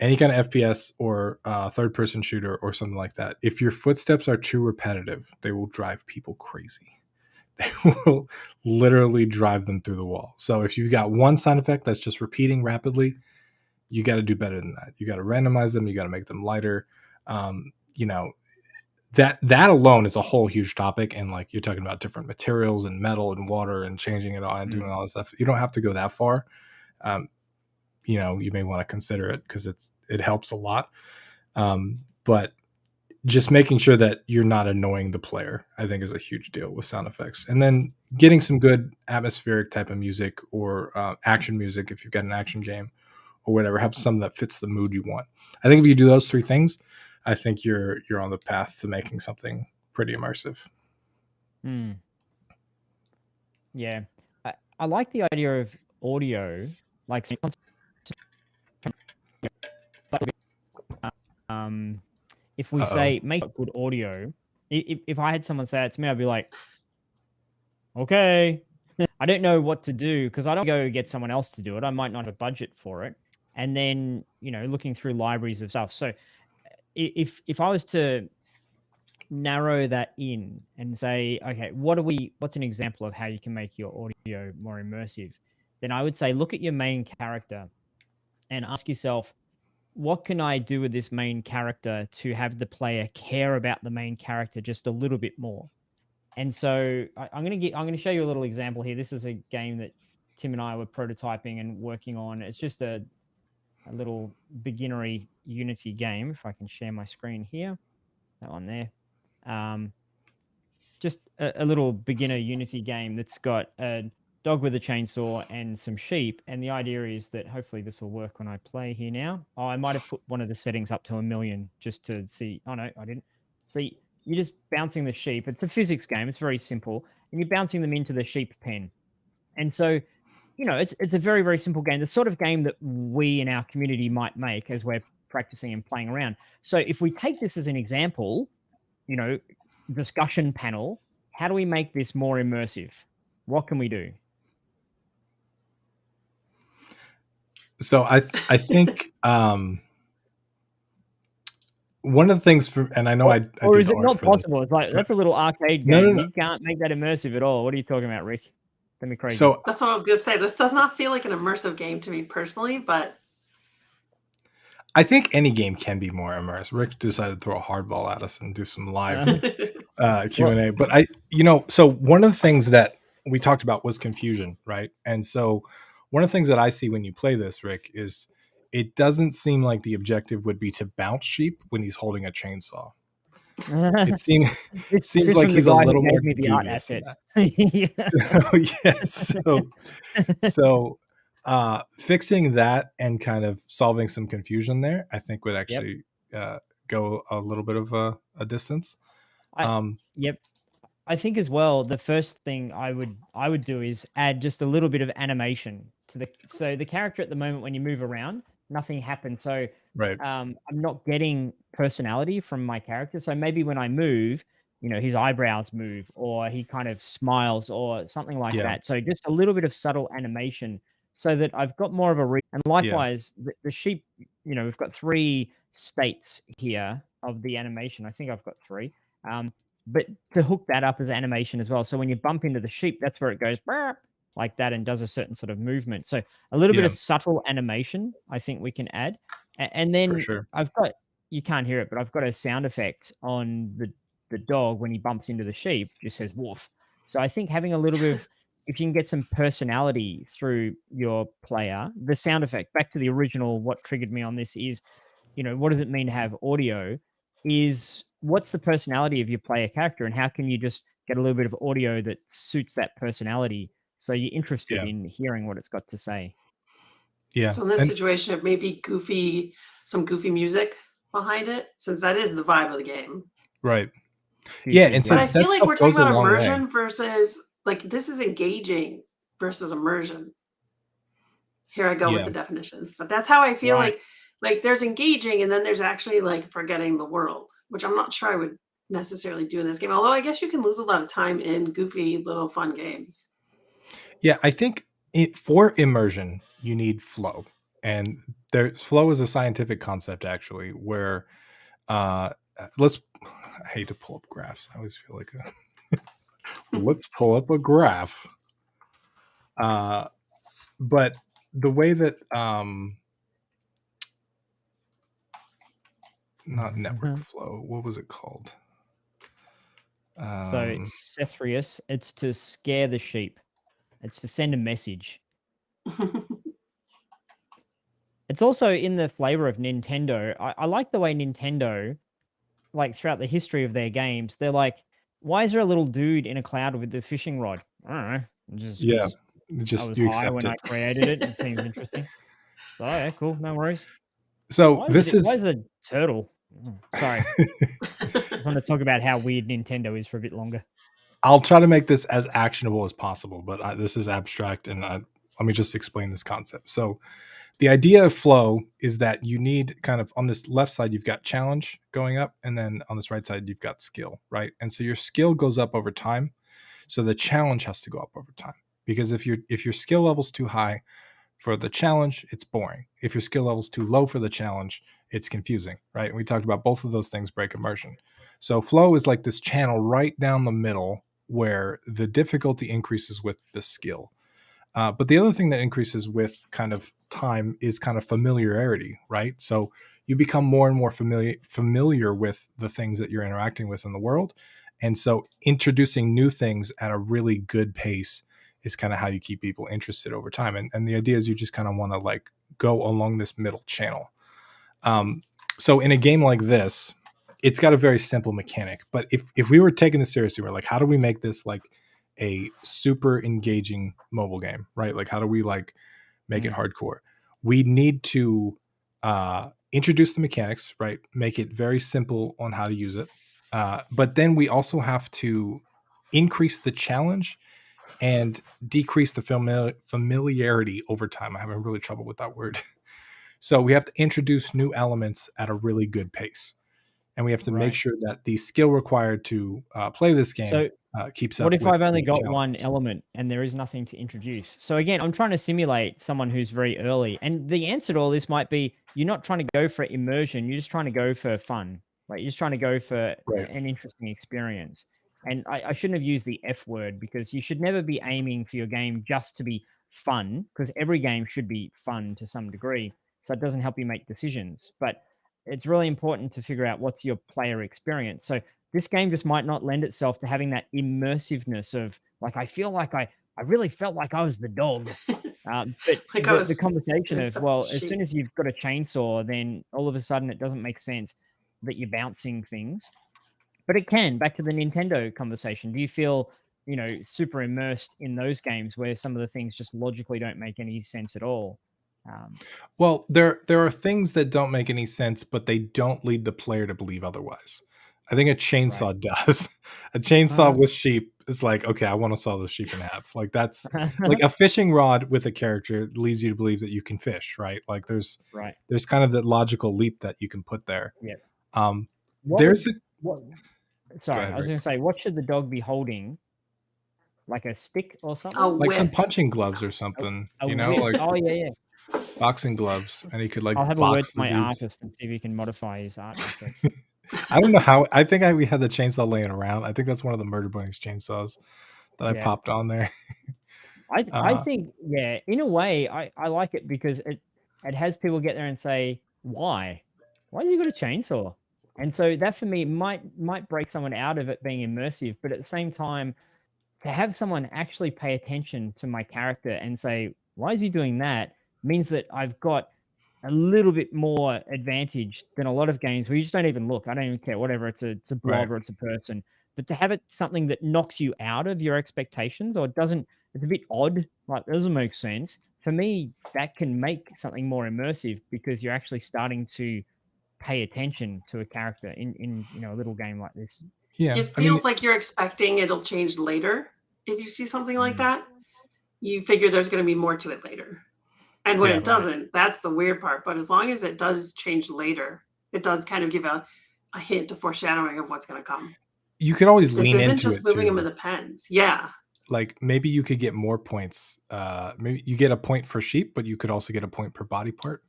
Any kind of FPS or third-person shooter or something like that, if your footsteps are too repetitive, they will drive people crazy. They will literally drive them through the wall. So if you've got one sound effect that's just repeating rapidly, you got to do better than that. You got to randomize them. You got to make them lighter. that alone is a whole huge topic, and like you're talking about different materials and metal and water and changing it all and doing all this stuff. You don't have to go that far. You know, you may want to consider it because it helps a lot. But just making sure that you're not annoying the player, I think, is a huge deal with sound effects. And then getting some good atmospheric type of music or action music if you've got an action game or whatever. Have some that fits the mood you want. I think if you do those three things, I think you're on the path to making something pretty immersive. Yeah, I like the idea of audio, like if we say make good audio, if I had someone say that to me, I'd be like, okay, I don't know what to do because I don't go get someone else to do it. I might not have a budget for it. And then, you know, looking through libraries of stuff. So if I was to narrow that in and say, okay, what's an example of how you can make your audio more immersive? Then I would say, look at your main character and ask yourself, what can I do with this main character to have the player care about the main character just a little bit more? And so I'm going to show you a little example here. This is a game that Tim and I were prototyping and working on. It's just a little beginnery Unity game. If I can share my screen here, that one there. Just a little beginner Unity game that's got a dog with a chainsaw and some sheep. And the idea is that hopefully this will work when I play here now. Oh, I might have put one of the settings up to 1,000,000 just to see. Oh, no, I didn't. See, you're just bouncing the sheep. It's a physics game. It's very simple. And you're bouncing them into the sheep pen. And so, you know, it's a very, very simple game. The sort of game that we in our community might make as we're practicing and playing around. So if we take this as an example, you know, discussion panel, how do we make this more immersive? What can we do? So I think one of the things and I know or is it not possible? It's like that's a little arcade game. No. You can't make that immersive at all. What are you talking about, Rick? Let me crazy. So that's what I was gonna say. This does not feel like an immersive game to me personally, but I think any game can be more immersive. Rick decided to throw a hardball at us and do some live Q&A. But so one of the things that we talked about was confusion, right? And so one of the things that I see when you play this, Rick, is it doesn't seem like the objective would be to bounce sheep when he's holding a chainsaw. It seems like he's a little more devious. So fixing that and kind of solving some confusion there, I think would actually go a little bit of a distance. I think as well, the first thing I would do is add just a little bit of animation to so the character at the moment, when you move around, nothing happens. So right. I'm not getting personality from my character. So maybe when I move, you know, his eyebrows move or he kind of smiles or something like that. So just a little bit of subtle animation so that I've got more of a and likewise, the sheep, you know, we've got 3 states here of the animation. I think I've got 3. But to hook that up as animation as well. So when you bump into the sheep, that's where it goes like that and does a certain sort of movement. So a little bit of subtle animation, I think we can add. And then I've got, you can't hear it, but I've got a sound effect on the dog when he bumps into the sheep, just says woof. So I think having a little bit of, if you can get some personality through your player, the sound effect, back to the original, what triggered me on this is, you know, what does it mean to have audio? Is what's the personality of your player character and how can you just get a little bit of audio that suits that personality so you're interested in hearing what it's got to say. So in this situation, it may be some goofy music behind it, since that is the vibe of the game. Right. And so I feel like we're talking about immersion versus, like, this is engaging versus immersion. Here I go with the definitions, but that's how I feel like there's engaging and then there's actually like forgetting the world, which I'm not sure I would necessarily do in this game. Although I guess you can lose a lot of time in goofy little fun games. Yeah, I think for immersion, you need flow. And flow is a scientific concept actually, where I hate to pull up graphs. I always feel like let's pull up a graph. But the way that not network flow, what was it called? So Cethrius, it's to scare the sheep. It's to send a message. It's also in the flavor of Nintendo. I like the way Nintendo, like throughout the history of their games, they're like, why is there a little dude in a cloud with the fishing rod? I don't know. Just Yeah, because I just was you high accept when I it. created it. It seems interesting. So, oh, yeah, cool. No worries. So this Why is is a turtle? Sorry. I want to talk about how weird Nintendo is for a bit longer. I'll try to make this as actionable as possible, but this is abstract, and let me just explain this concept. So the idea of flow is that you need kind of on this left side, you've got challenge going up, and then on this right side, you've got skill, right? And so your skill goes up over time. So the challenge has to go up over time, because if your skill level's too high for the challenge, it's boring. If your skill level's too low for the challenge, it's confusing, right? And we talked about both of those things break immersion. So flow is like this channel right down the middle where the difficulty increases with the skill. But the other thing that increases with kind of time is kind of familiarity, right? So you become more and more familiar with the things that you're interacting with in the world. And so introducing new things at a really good pace is kind of how you keep people interested over time. And the idea is you just kind of want to like go along this middle channel. So in a game like this, it's got a very simple mechanic. But if we were taking this seriously, we're like, how do we make this like a super engaging mobile game, right? Like, how do we like make it hardcore? We need to introduce the mechanics, right? Make it very simple on how to use it. But then we also have to increase the challenge and decrease the familiarity over time. I'm having really trouble with that word. So we have to introduce new elements at a really good pace. And we have to make Right. sure that the skill required to play this game So keeps what up if with I've only the got one challenges. element and there is nothing to introduce? So again, I'm trying to simulate someone who's very early. And the answer to all this might be you're not trying to go for immersion, you're just trying to go for fun. Like you're just trying to go for Right. an interesting experience. And I shouldn't have used the F word because you should never be aiming for your game just to be fun, because every game should be fun to some degree. So it doesn't help you make decisions. But it's really important to figure out what's your player experience. So this game just might not lend itself to having that immersiveness of like I feel like I really felt like I was the dog. But Like I the was conversation doing of, stuff with well, as soon sheep. as you've got a chainsaw, then all of a sudden it doesn't make sense that you're bouncing things. But it can. Back to the Nintendo conversation. Do you feel, super immersed in those games where some of the things just logically don't make any sense at all? Um, Well, there are things that don't make any sense, but they don't lead the player to believe otherwise. I think a right. chainsaw does. A chainsaw with sheep is like, okay, I want to saw those sheep in half. Like that's like a fishing rod with a character leads you to believe that you can fish, right? Like right. there's kind of that logical leap that you can put there. Yeah. Um, What there's would a what go Sorry, ahead, I was Rick. gonna say, what should the dog be holding? Like a stick or A something? Like some whip. punching gloves or A something, a you know, whip. like Oh, yeah, yeah. boxing gloves, and he could like I'll have a word box to the my dudes. artist and see if he can modify his art assets. I don't know how. I think we had the chainsaw laying around. I think that's one of the Murder Bunnies chainsaws that I Yeah. popped on there. I Uh, think, yeah, in a way, I like it because it has people get there and say, "Why? Why has he got a chainsaw?" And so that for me might break someone out of it being immersive, but at the same time, to have someone actually pay attention to my character and say, "Why is he doing that?" means that I've got a little bit more advantage than a lot of games where you just don't even look. I don't even care, whatever. It's a right. blob or it's a person. But to have it something that knocks you out of your expectations or doesn't, it's a bit odd. Like, it doesn't make sense. For me, that can make something more immersive because you're actually starting to pay attention to a character in a little game like this. Yeah. It I mean, feels like you're expecting it'll change later. If you see something like Mm, that, you figure there's going to be more to it later. And when yeah. it right. doesn't, that's the weird part. But as long as it does change later, it does kind of give a hint, a foreshadowing of what's going to come. You could always This lean isn't into just it moving them in too. the pens. Yeah. Like maybe you could get more points. Maybe you get a point for sheep, but you could also get a point per body part.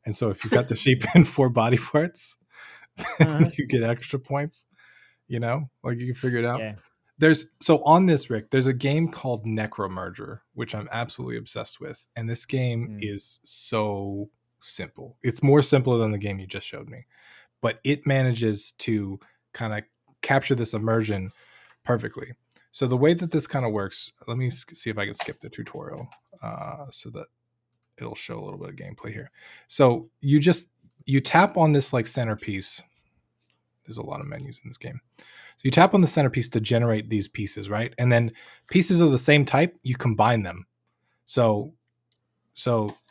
And so if you got the sheep in 4 body parts, Uh-huh. you get extra points. You know, like you can figure it out. Yeah. So on this, Rick, there's a game called Necromerger, which I'm absolutely obsessed with, and this game Mm, is so simple. It's more simpler than the game you just showed me, but it manages to kind of capture this immersion perfectly. So the way that this kind of works, let me see if I can skip the tutorial so that it'll show a little bit of gameplay here. So you tap on this like centerpiece. There's a lot of menus in this game. So you tap on the centerpiece to generate these pieces, right? And then pieces of the same type, you combine them. So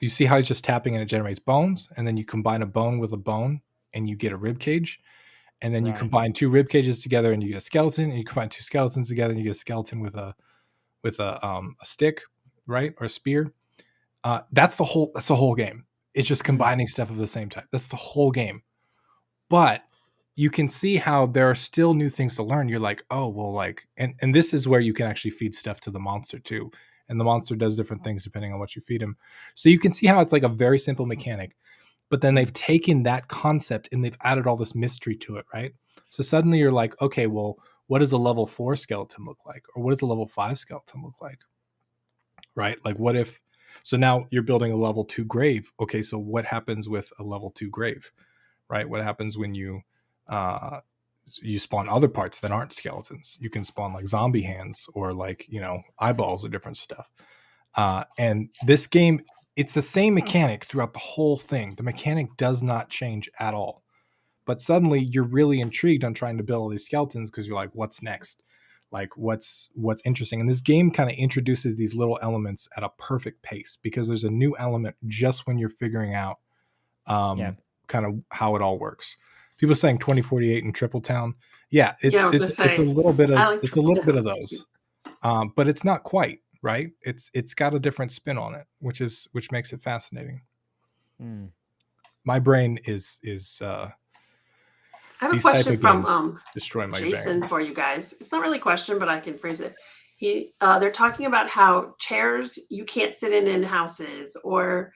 you see how he's just tapping and it generates bones, and then you combine a bone with a bone and you get a rib cage. And then you combine two rib cages together and you get a skeleton, and you combine two skeletons together and you get a skeleton with a stick, right? Or a spear. That's the whole game. It's just combining stuff of the same type. That's the whole game. But you can see how there are still new things to learn. You're like, oh, well, like, and this is where you can actually feed stuff to the monster too. And the monster does different things depending on what you feed him. So you can see how it's like a very simple mechanic, but then they've taken that concept and they've added all this mystery to it, right? So suddenly you're like, okay, well, what does a level 4 skeleton look like? Or what does a level 5 skeleton look like? Right? Like what if, so now you're building a level 2 grave. Okay, so what happens with a level 2 grave? Right? What happens when you spawn other parts that aren't skeletons? You can spawn like zombie hands or like, eyeballs or different stuff. And this game, it's the same mechanic throughout the whole thing. The mechanic does not change at all. But suddenly you're really intrigued on trying to build all these skeletons because you're like, what's next? Like what's interesting? And this game kind of introduces these little elements at a perfect pace because there's a new element just when you're figuring out kind of how it all works. People saying 2048 in Triple Town. Yeah, it's a little bit of of those. But it's not quite, right? It's got a different spin on it, which makes it fascinating. My brain is I have a question from destroy my Jason for you guys. It's not really a question, but I can phrase it. They're talking about how chairs you can't sit in houses or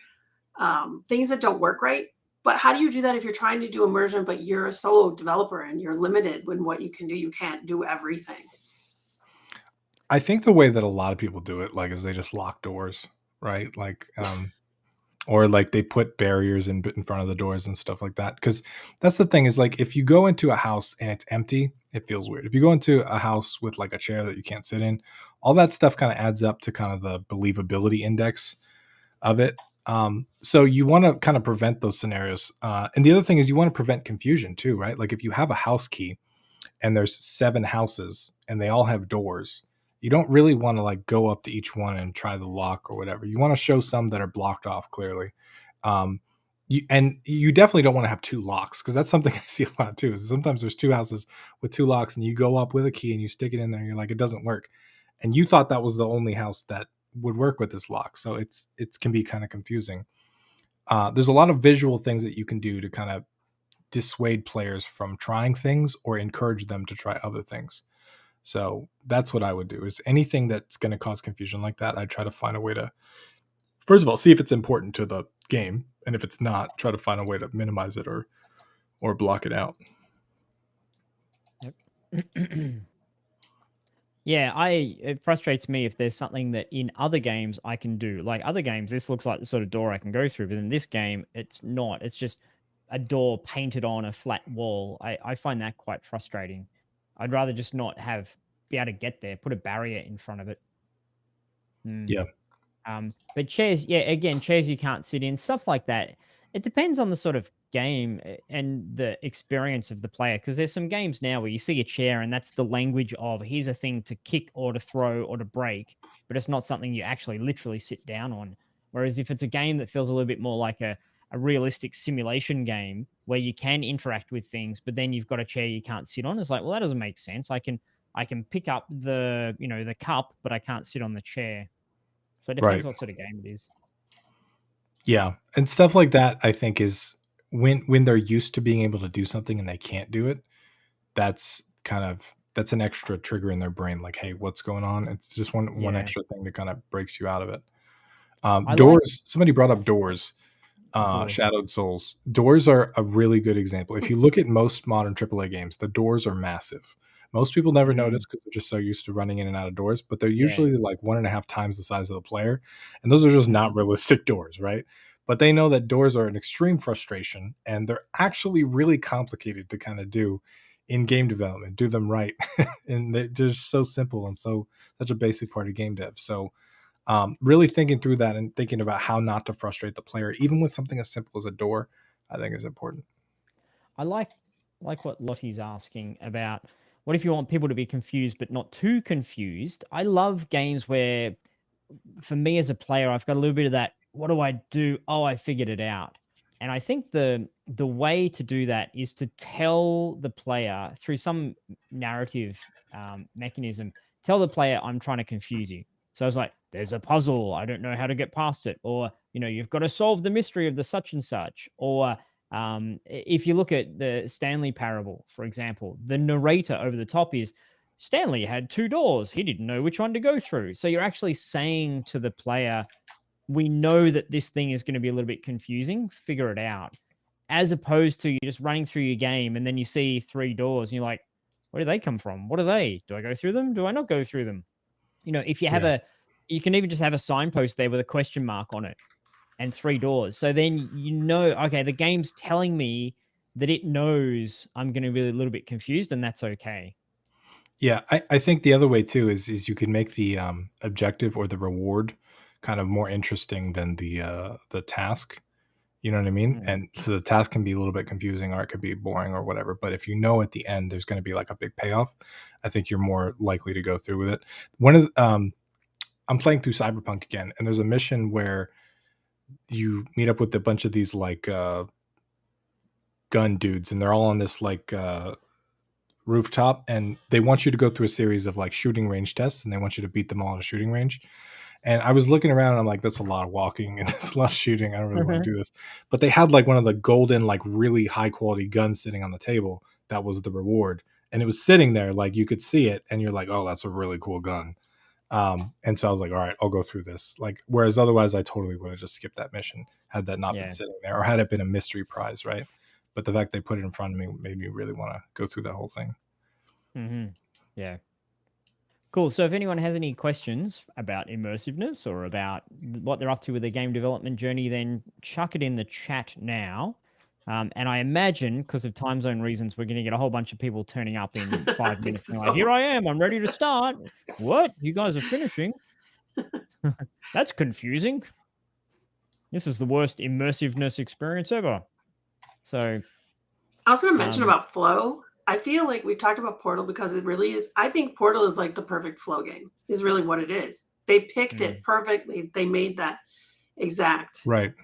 things that don't work right. But how do you do that if you're trying to do immersion, but you're a solo developer and you're limited when what you can do? You can't do everything. I think the way that a lot of people do it, like, is they just lock doors, right? Like, or like they put barriers in front of the doors and stuff like that. Because that's the thing is like if you go into a house and it's empty, it feels weird. If you go into a house with like a chair that you can't sit in, all that stuff kind of adds up to kind of the believability index of it. So you want to kind of prevent those scenarios. And the other thing is you want to prevent confusion too, right? Like if you have a house key and there's 7 houses and they all have doors, you don't really want to like go up to each one and try the lock or whatever. You want to show some that are blocked off clearly. You definitely don't want to have 2 locks because that's something I see a lot too. Is sometimes there's 2 houses with 2 locks and you go up with a key and you stick it in there and you're like, it doesn't work. And you thought that was the only house that would work with this lock. So it can be kind of confusing. There's a lot of visual things that you can do to kind of dissuade players from trying things or encourage them to try other things. So that's what I would do is anything that's going to cause confusion like that. I try to find a way to, first of all, see if it's important to the game. And if it's not, try to find a way to minimize it or block it out. Yep. Yeah, it frustrates me if there's something that in other games I can do. Like other games, this looks like the sort of door I can go through, but in this game, it's not. It's just a door painted on a flat wall. I find that quite frustrating. I'd rather just not be able to get there, put a barrier in front of it. Yeah. But chairs, yeah, again, chairs you can't sit in, stuff like that. It depends on the sort of game and the experience of the player. Because there's some games now where you see a chair and that's the language of here's a thing to kick or to throw or to break, but it's not something you actually literally sit down on. Whereas if it's a game that feels a little bit more like a realistic simulation game where you can interact with things, but then you've got a chair you can't sit on, it's like, well, that doesn't make sense. I can pick up the cup, but I can't sit on the chair. So it depends what sort of game it is. Yeah. And stuff like that, I think, is when they're used to being able to do something and they can't do it, that's an extra trigger in their brain. Like, hey, what's going on? It's just one extra thing that kind of breaks you out of it. Doors. Somebody brought up doors. Shadowed Souls. Doors are a really good example. If you look at most modern AAA games, the doors are massive. Most people never notice because they're just so used to running in and out of doors, but they're usually like 1.5 times the size of the player. And those are just not realistic doors, right? But they know that doors are an extreme frustration and they're actually really complicated to kind of do in game development. Do them right. And they're just so simple and such a basic part of game dev. So really thinking through that and thinking about how not to frustrate the player, even with something as simple as a door, I think is important. I like what Lottie's asking about what if you want people to be confused but not too confused. I love games where, for me as a player, I've got a little bit of that. What do I do? Oh, I figured it out. And I think the way to do that is to tell the player through some narrative mechanism. Tell the player, I'm trying to confuse you. So I was like, there's a puzzle. I don't know how to get past it. Or, you've got to solve the mystery of the such and such. Or if you look at the Stanley parable, for example, the narrator over the top is, Stanley had two doors. He didn't know which one to go through. So you're actually saying to the player, we know that this thing is going to be a little bit confusing. Figure it out. As opposed to you just running through your game and then you see three doors and you're like, where do they come from? What are they? Do I go through them? Do I not go through them? If you have you can even just have a signpost there with a question mark on it and three doors. So then okay, the game's telling me that it knows I'm going to be a little bit confused, and that's okay. Yeah, I think the other way too is you can make the objective or the reward kind of more interesting than the task. You know what I mean? Mm. And so the task can be a little bit confusing or it could be boring or whatever. But if you know at the end there's going to be like a big payoff, I think you're more likely to go through with it. I'm playing through Cyberpunk again, and there's a mission where you meet up with a bunch of these like gun dudes, and they're all on this like rooftop, and they want you to go through a series of like shooting range tests, and they want you to beat them all at a shooting range. And I was looking around and I'm like, that's a lot of walking and it's a lot of shooting. I don't really want to do this. But they had like one of the golden, like really high quality guns sitting on the table. That was the reward. And it was sitting there, like you could see it, and you're like, oh, that's a really cool gun. And so I was like, all right, I'll go through this. Like, whereas otherwise I totally would have just skipped that mission had that not been sitting there, or had it been a mystery prize, right? But the fact they put it in front of me made me really want to go through that whole thing. Mm-hmm. Yeah. Cool. So if anyone has any questions about immersiveness or about what they're up to with their game development journey, then chuck it in the chat now. And I imagine, because of time zone reasons, we're going to get a whole bunch of people turning up in 5 minutes. So. Like, here I am. I'm ready to start. What? You guys are finishing? That's confusing. This is the worst immersiveness experience ever. So I was going to mention about flow. I feel like we've talked about Portal because it really is. I think Portal is like the perfect flow game, is really what it is. They picked it perfectly. They made that exact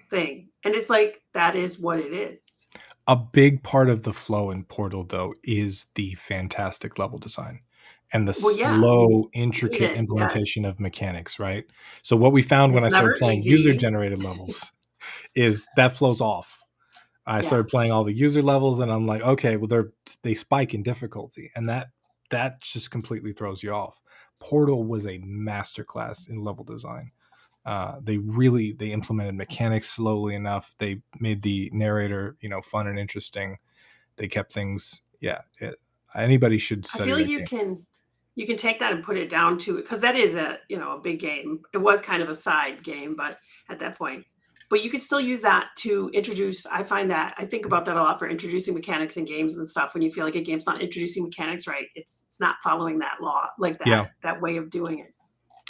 thing. And it's like, that is what it is. A big part of the flow in Portal, though, is the fantastic level design and the slow, intricate implementation of mechanics, right? So what we found when I started playing user-generated levels is that flows off. I started playing all the user levels, and I'm like, okay, well, they spike in difficulty, and that just completely throws you off. Portal was a masterclass in level design. They implemented mechanics slowly enough. They made the narrator, fun and interesting. They kept things, anybody should study. I feel like you can take that and put it down to it, because that is a big game. It was kind of a side game, but at that point. But you could still use that to introduce. I think about that a lot for introducing mechanics in games and stuff. When you feel like a game's not introducing mechanics right, it's not following that law, like that way of doing it.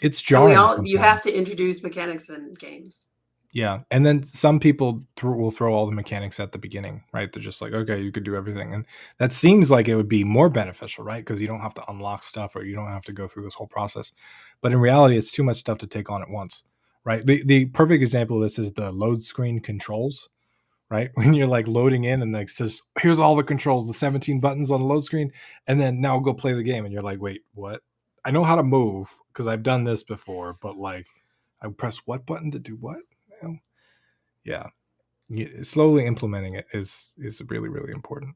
It's jarring. You have to introduce mechanics in games. Yeah, and then some people will throw all the mechanics at the beginning, right? They're just like, okay, you could do everything, and that seems like it would be more beneficial, right? Because you don't have to unlock stuff, or you don't have to go through this whole process. But in reality, it's too much stuff to take on at once. Right. The perfect example of this is the load screen controls, right? When you're like loading in and like says, here's all the controls, the 17 buttons on the load screen. And then now go play the game. And you're like, wait, what? I know how to move because I've done this before, but like I press what button to do what? Yeah. Slowly implementing it is really, really important.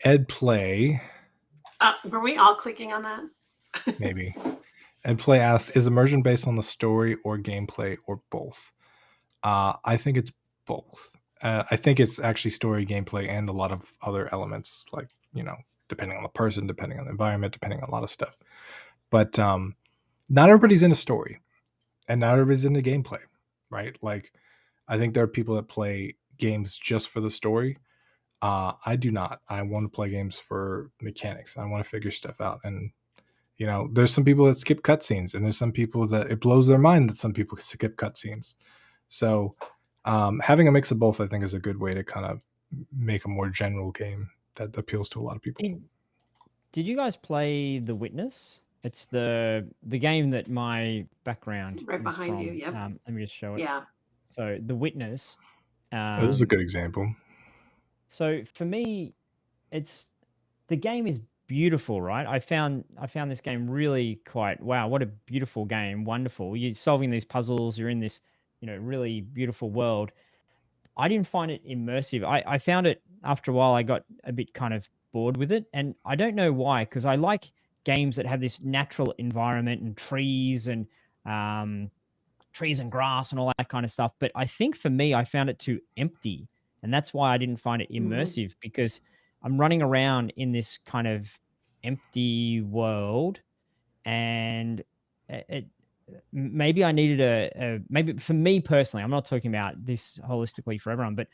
Ed Play. Were we all clicking on that? Maybe. And Play asked, is immersion based on the story or gameplay or both? I think it's both. I think it's actually story, gameplay, and a lot of other elements, like, depending on the person, depending on the environment, depending on a lot of stuff. But not everybody's into story, and not everybody's into gameplay, right? Like, I think there are people that play games just for the story. I do not. I want to play games for mechanics. I want to figure stuff out. And, you know, there's some people that skip cutscenes, and there's some people that it blows their mind that some people skip cutscenes. So having a mix of both, I think, is a good way to kind of make a more general game that appeals to a lot of people. Did you guys play The Witness? It's the game that my background Right is behind from. you, yep. Let me just show it. Yeah. So The Witness. This is a good example. So for me, the game is beautiful, right? I found this game really quite, wow, what a beautiful game, wonderful. You're solving these puzzles, you're in this, really beautiful world. I didn't find it immersive. I found it after a while, I got a bit kind of bored with it. And I don't know why, because I like games that have this natural environment and trees and grass and all that kind of stuff. But I think for me, I found it too empty. And that's why I didn't find it immersive, because I'm running around in this kind of empty world, and maybe I needed maybe for me personally, I'm not talking about this holistically for everyone, but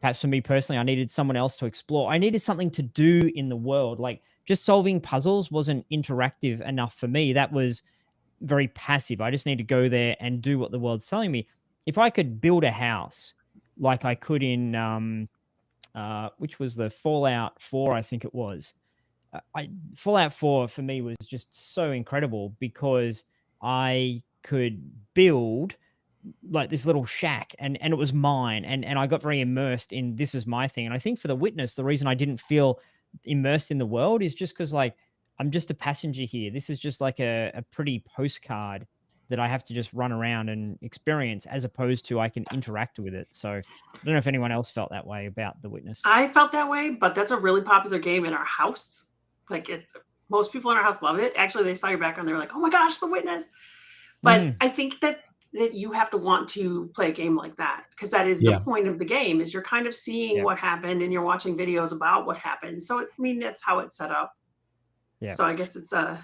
perhaps for me personally, I needed someone else to explore. I needed something to do in the world. Like, just solving puzzles wasn't interactive enough for me. That was very passive. I just need to go there and do what the world's telling me. If I could build a house like I could in which was the Fallout 4, I think it was. Fallout 4 for me was just so incredible, because I could build like this little shack, and it was mine, and I got very immersed in, this is my thing. And I think for The Witness, the reason I didn't feel immersed in the world is just because, like, I'm just a passenger here. This is just like a pretty postcard that I have to just run around and experience, as opposed to I can interact with it. So I don't know if anyone else felt that way about The Witness. I felt that way, but that's a really popular game in our house. Like, most people in our house love it. Actually, they saw your background, they were like, "Oh my gosh, The Witness!" But I think that you have to want to play a game like that, because that is the point of the game, is you're kind of seeing what happened, and you're watching videos about what happened. So that's how it's set up. Yeah. So I guess it's So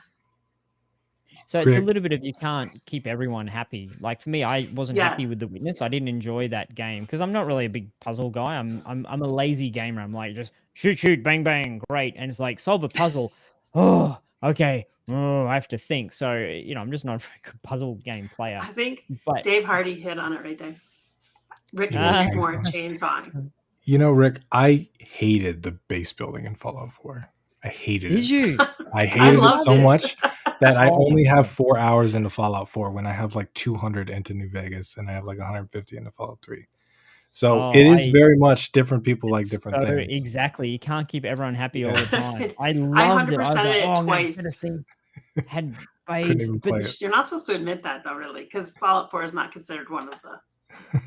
it's a little bit of, you can't keep everyone happy. Like for me, I wasn't happy with The Witness. I didn't enjoy that game because I'm not really a big puzzle guy. I'm a lazy gamer. I'm like, just shoot, bang, bang, great. And it's like, solve a puzzle. Oh, okay. Oh, I have to think. So, I'm just not a very good puzzle game player. I think Dave Hardy hit on it right there. Rick needs more chainsawing. You know, Rick, I hated the base building in Fallout 4. I hated it. Did you? I hated it so much that I only have 4 hours into Fallout 4 when I have like 200 into New Vegas, and I have like 150 into Fallout 3. So it is very much different people like different things. Exactly. You can't keep everyone happy all the time. I loved it. I was like, it twice. Had fades, but you're not supposed to admit that, though, really, because Fallout 4 is not considered one of the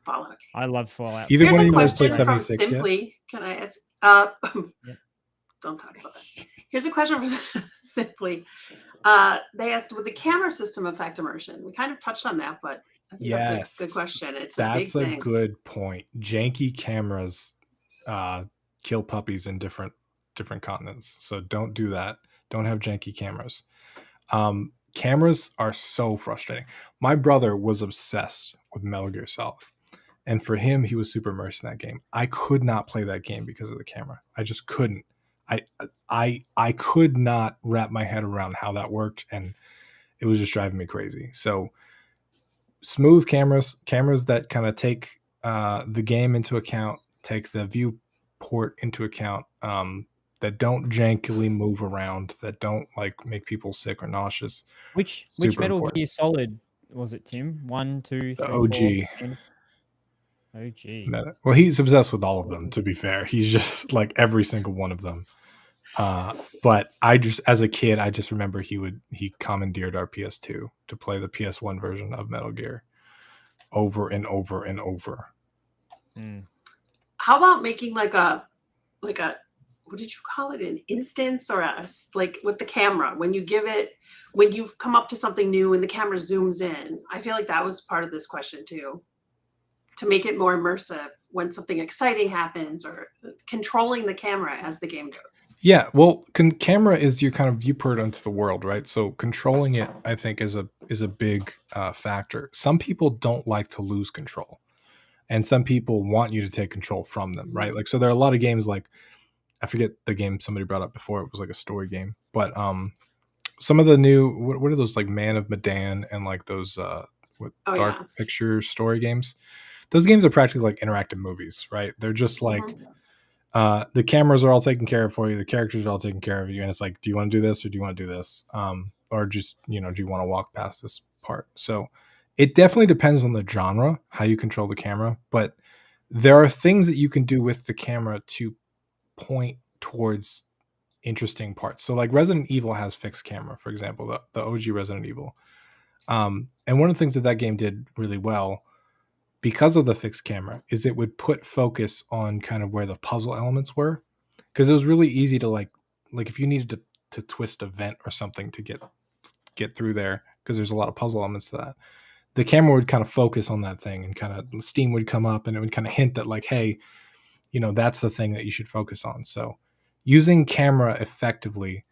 Fallout games. I love Fallout. Either Here's one a of you guys question play from 76 Simply. yet? Can I ask? Don't talk about that. Here's a question from Simply. They asked, would the camera system affect immersion? We kind of touched on that, but I think that's a good question. That's a good point. Janky cameras kill puppies in different continents. So don't do that. Don't have janky cameras. Cameras are so frustrating. My brother was obsessed with Metal Gear Solid. And for him, he was super immersed in that game. I could not play that game because of the camera. I just couldn't. I could not wrap my head around how that worked, and it was just driving me crazy. So smooth cameras that kind of take the game into account, take the viewport into account, that don't jankily move around, that don't like make people sick or nauseous. Which Metal Gear Solid was it, Tim? 1, 2, 3, the OG. 4, OG. Well, he's obsessed with all of them, to be fair. He's just like every single one of them. But I just, as a kid, I just remember he commandeered our PS2 to play the PS1 version of Metal Gear over and over and over. How about making like a what did you call it? An instance, or like with the camera, when you've come up to something new and the camera zooms in. I feel like that was part of this question too, to make it more immersive when something exciting happens, or controlling the camera as the game goes. Yeah, well, camera is your kind of viewport onto the world, right? So controlling it, I think, is a big factor. Some people don't like to lose control. and some people want you to take control from them, right? Like, so there are a lot of games like, I forget the game somebody brought up before. It was like a story game, but some of the new what are those, like Man of Medan and like those dark picture story games? Those games are practically like interactive movies, right? They're just like the cameras are all taken care of for you, the characters are all taken care of you, and it's like, do you want to do this or do you want to do this? Or just, do you want to walk past this part? So it definitely depends on the genre, how you control the camera, but there are things that you can do with the camera to point towards interesting parts. So like Resident Evil has fixed camera, for example, the OG Resident Evil. And one of the things that game did really well because of the fixed camera is it would put focus on kind of where the puzzle elements were, because it was really easy to like if you needed to twist a vent or something to get through there, because there's a lot of puzzle elements to that, the camera would kind of focus on that thing and kind of steam would come up and it would kind of hint that like, hey, that's the thing that you should focus on. So using camera effectively,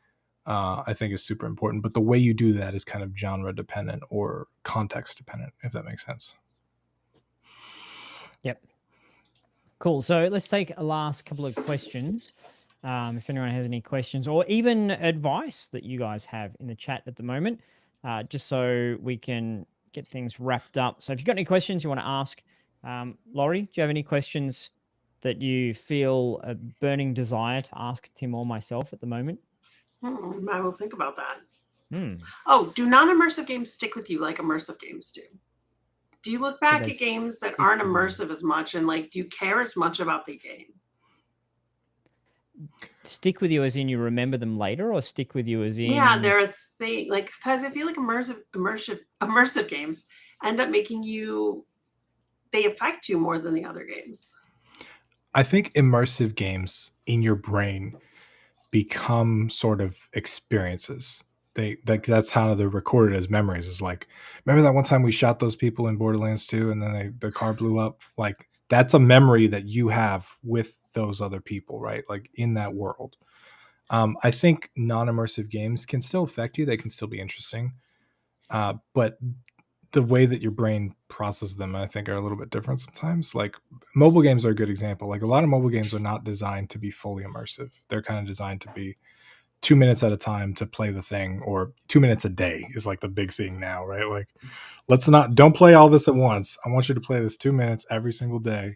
I think, is super important, but the way you do that is kind of genre dependent or context dependent, if that makes sense. Yep. Cool. So let's take a last couple of questions. If anyone has any questions or even advice that you guys have in the chat at the moment, just so we can get things wrapped up. So if you've got any questions you want to ask, Laurie, do you have any questions that you feel a burning desire to ask Tim or myself at the moment? I will think about that. Oh, do non-immersive games stick with you like immersive games do? Do you look back at games that aren't immersive as much, and like, do you care as much about the game? Stick with you as in you remember them later, or stick with you as in... Yeah, they're a thing. Like, because I feel like immersive games end up making you... They affect you more than the other games. I think immersive games in your brain become sort of experiences. That's how they're recorded as memories. Is like, remember that one time we shot those people in Borderlands 2 and then the car blew up? Like, that's a memory that you have with those other people, right? Like, in that world. I think non-immersive games can still affect you. They can still be interesting. But the way that your brain processes them, I think, are a little bit different sometimes. Like, mobile games are a good example. Like, a lot of mobile games are not designed to be fully immersive. They're kind of designed to be 2 minutes at a time to play the thing, or 2 minutes a day is like the big thing now, right? Like, don't play all this at once. I want you to play this 2 minutes every single day.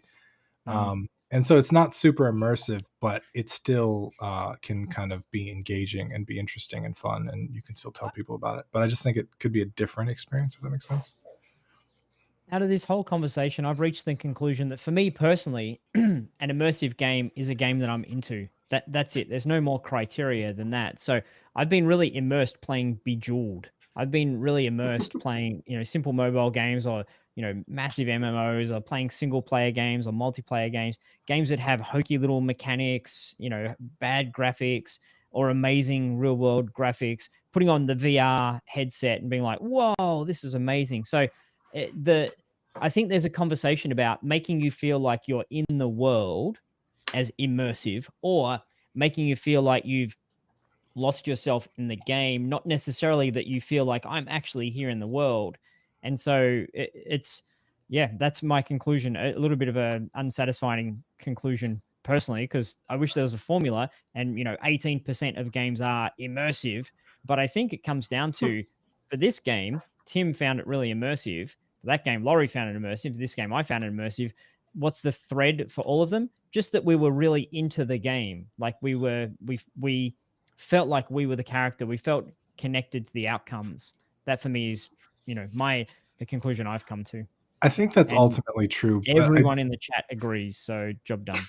And so it's not super immersive, but it still can kind of be engaging and be interesting and fun, and you can still tell people about it. But I just think it could be a different experience, if that makes sense. Out of this whole conversation, I've reached the conclusion that for me personally, an immersive game is a game that I'm into. That's it. There's no more criteria than that. So I've been really immersed playing Bejeweled. I've been really immersed playing, simple mobile games, or, massive MMOs, or playing single player games or multiplayer games that have hokey little mechanics, bad graphics or amazing real world graphics, putting on the VR headset and being like, whoa, this is amazing. So I think there's a conversation about making you feel like you're in the world as immersive, or making you feel like you've lost yourself in the game, not necessarily that you feel like I'm actually here in the world. And so that's my conclusion. A little bit of an unsatisfying conclusion personally, because I wish there was a formula, and 18% of games are immersive, but I think it comes down to, for this game, Tim found it really immersive. For that game, Laurie found it immersive. For this game, I found it immersive. What's the thread for all of them? Just that we were really into the game. Like, we felt like we were the character. We felt connected to the outcomes. That for me is, the conclusion I've come to. I think that's ultimately true. Everyone in the chat agrees. So job done.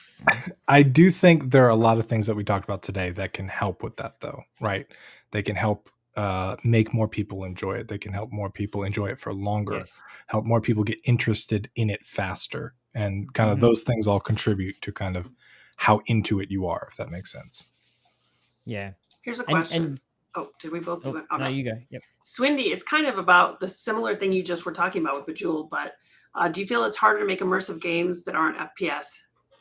I do think there are a lot of things that we talked about today that can help with that, though, right? They can help make more people enjoy it. They can help more people enjoy it for longer, help more people get interested in it faster. And kind of those things all contribute to kind of how into it you are, if that makes sense. Yeah. Here's a question. Did we both do it? No, you go. Yep. Swindy, it's kind of about the similar thing you just were talking about with Bejeweled, but do you feel it's harder to make immersive games that aren't FPS,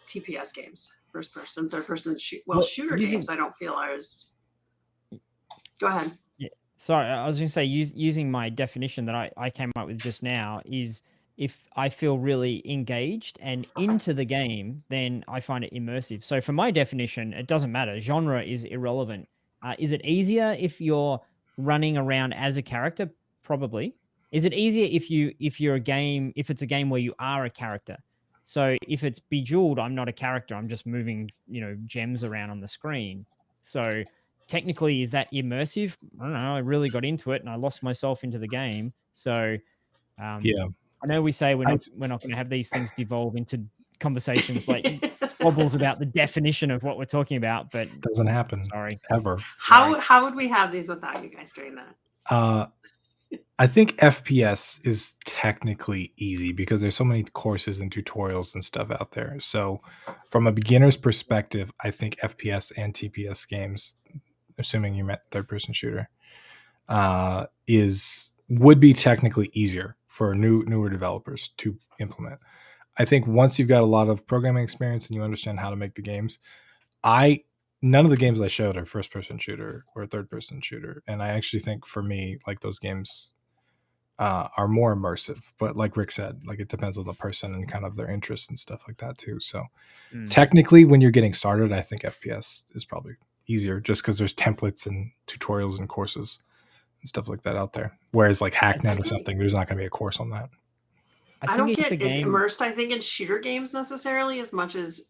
TPS games, first person, third person, shooter games? I don't feel are as... Go ahead. Yeah. Sorry, I was going to say, using my definition that I came up with just now is if I feel really engaged and into the game, then I find it immersive. So for my definition, it doesn't matter. Genre is irrelevant. Is it easier if you're running around as a character? Probably. Is it easier if it's a game where you are a character? So if it's Bejeweled, I'm not a character. I'm just moving, gems around on the screen. So technically, is that immersive? I don't know. I really got into it and I lost myself into the game. So Yeah. I know we say we're I- not going to have these things devolve into conversations like squabbles about the definition of what we're talking about, but Doesn't happen. sorry. Ever. How would we have these without you guys doing that? I think FPS is technically easy because there's so many courses and tutorials and stuff out there. So from a beginner's perspective, I think FPS and TPS games, assuming you meant third person shooter, would be technically easier for newer developers to implement. I think once you've got a lot of programming experience and you understand how to make the games, none of the games I showed are first person shooter or third person shooter. And I actually think for me, like those games are more immersive, but like Rick said, like it depends on the person and kind of their interests and stuff like that too. So technically when you're getting started, I think FPS is probably easier just because there's templates and tutorials and courses and stuff like that out there. Whereas like Hacknet or something, there's not going to be a course on that. I don't get as immersed, I think, in shooter games necessarily as much as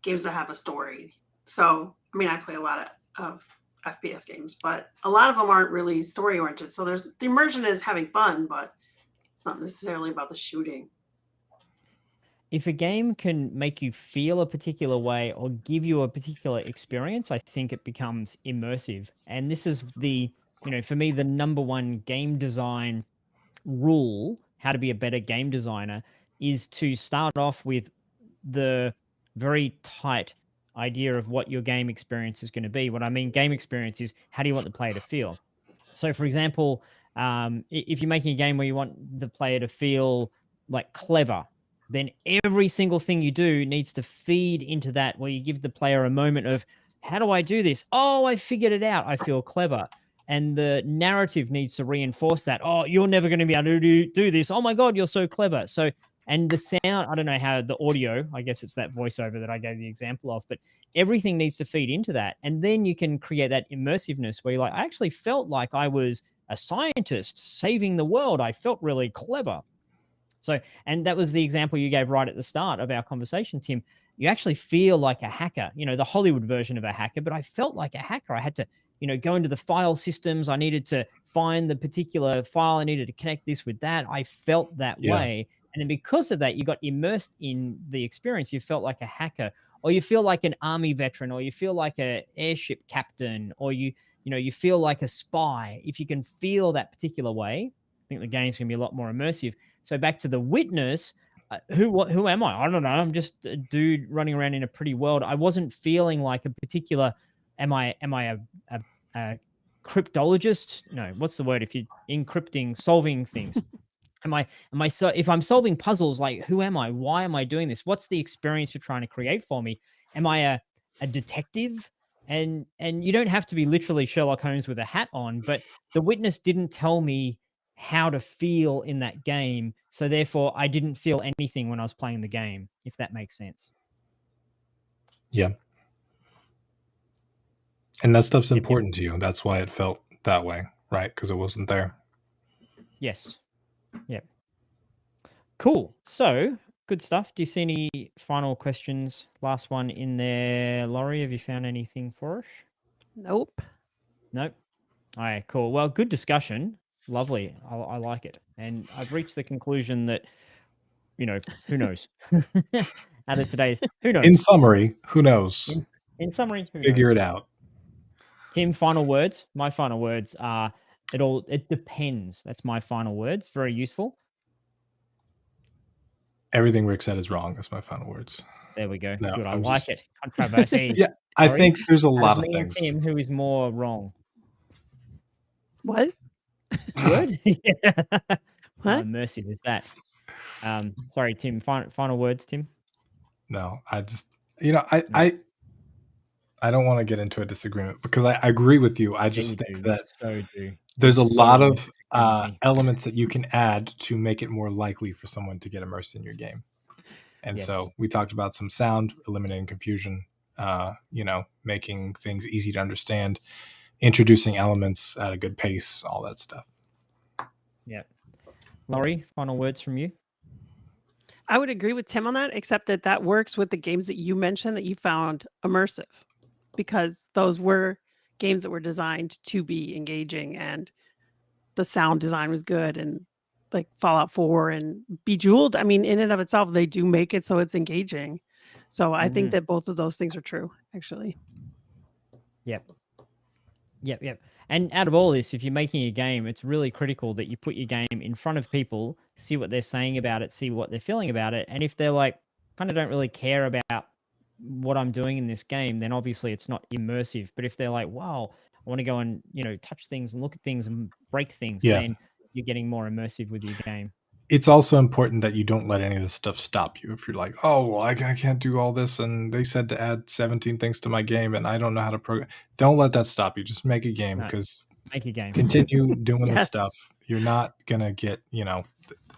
games that have a story. So, I mean, I play a lot of FPS games, but a lot of them aren't really story oriented. So the immersion is having fun, but it's not necessarily about the shooting. If a game can make you feel a particular way or give you a particular experience, I think it becomes immersive. And this is for me, the number one game design rule, how to be a better game designer, is to start off with the very tight idea of what your game experience is going to be. What I mean game experience is, how do you want the player to feel? So for example, if you're making a game where you want the player to feel like clever, then every single thing you do needs to feed into that, where you give the player a moment of, how do I do this? Oh, I figured it out. I feel clever. And the narrative needs to reinforce that. Oh, you're never going to be able to do this. Oh my God, you're so clever. So, and the sound, I don't know how the audio, I guess it's that voiceover that I gave the example of, but everything needs to feed into that. And then you can create that immersiveness where you're like, I actually felt like I was a scientist saving the world. I felt really clever. So, and that was the example you gave right at the start of our conversation, Tim. You actually feel like a hacker, the Hollywood version of a hacker, but I felt like a hacker. I had to, go into the file systems. I needed to find the particular file. I needed to connect this with that. I felt that way. And then because of that, you got immersed in the experience. You felt like a hacker, or you feel like an army veteran, or you feel like an airship captain, or you feel like a spy. If you can feel that particular way, I think the game's going to be a lot more immersive. So back to The Witness, who am I? I don't know. I'm just a dude running around in a pretty world. I wasn't feeling like a particular. Am I a cryptologist? No, what's the word if you're encrypting, solving things? If I'm solving puzzles, like, who am I? Why am I doing this? What's the experience you're trying to create for me? Am I a detective? And you don't have to be literally Sherlock Holmes with a hat on, but The Witness didn't tell me how to feel in that game. So therefore I didn't feel anything when I was playing the game, if that makes sense. Yeah. And that stuff's important to you. That's why it felt that way, right? Because it wasn't there. Yes. Yep. Cool. So good stuff. Do you see any final questions? Last one in there. Laurie, have you found anything for us? Nope. All right, cool. Well, good discussion. Lovely. I like it. And I've reached the conclusion that, who knows? Out of today's, who knows? In summary, who knows? In summary, who Figure knows? it out. Tim, final words. My final words are, it depends. That's my final words. Very useful. Everything Rick said is wrong. That's my final words. There we go. No, Good. I like it. Controversy. Yeah, I think there's a lot of me things. And Tim, who is more wrong? What? Word? What? How immersive is that? Sorry, Tim. Final words, Tim. No, I just, I don't want to get into a disagreement because I agree with you. I just think that there's a lot of genuinely. elements that you can add to make it more likely for someone to get immersed in your game. And Yes. so we talked about some sound, eliminating confusion, making things easy to understand, introducing elements at a good pace, all that stuff. Yeah. Laurie, final words from you? I would agree with Tim on that, except that works with the games that you mentioned that you found immersive, because those were games that were designed to be engaging, and the sound design was good, and like Fallout 4 and Bejeweled, I mean, in and of itself, they do make it so it's engaging. So I think that both of those things are true, actually. Yep. And out of all this, if you're making a game, it's really critical that you put your game in front of people, see what they're saying about it, see what they're feeling about it. And if they're like, kind of don't really care about what I'm doing in this game, then obviously it's not immersive. But if they're like, wow, I want to go and, touch things and look at things and break things, then you're getting more immersive with your game. It's also important that you don't let any of this stuff stop you. If you're like, oh, well, I can't do all this, and they said to add 17 things to my game, and I don't know how to program. Don't let that stop you. Just make a game, because make a game. Continue doing the stuff. You're not gonna get,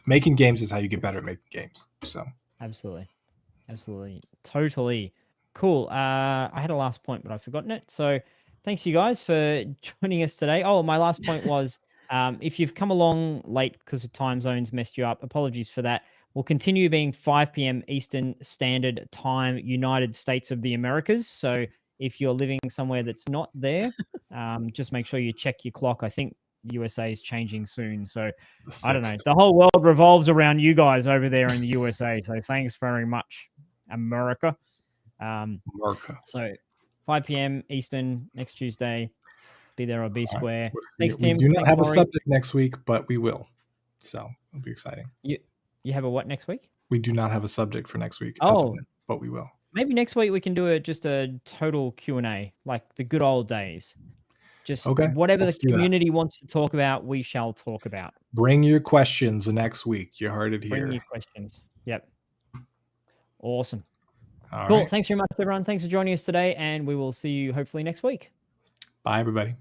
making games is how you get better at making games. So absolutely, totally cool. I had a last point, but I've forgotten it. So thanks you guys for joining us today. Oh, my last point was, if you've come along late because the time zones messed you up, apologies for that. We'll continue being 5 p.m. Eastern Standard Time, United States of the Americas. So if you're living somewhere that's not there, just make sure you check your clock. I think USA is changing soon. So I don't know. The whole world revolves around you guys over there in the USA. So thanks very much, America. So 5 p.m. Eastern next Tuesday. Be there or be square. Thanks, Tim. We do not Thanks, have Laurie. a subject next week, but we will. So it'll be exciting. You have a what next week? We do not have a subject for next week. But we will. Maybe next week we can do just a total Q&A, like the good old days. Just whatever the community wants to talk about, we shall talk about. Bring your questions next week. You heard it here. Bring your questions. Yep. Awesome. All cool. Right. Thanks very much, everyone. Thanks for joining us today, and we will see you hopefully next week. Bye, everybody.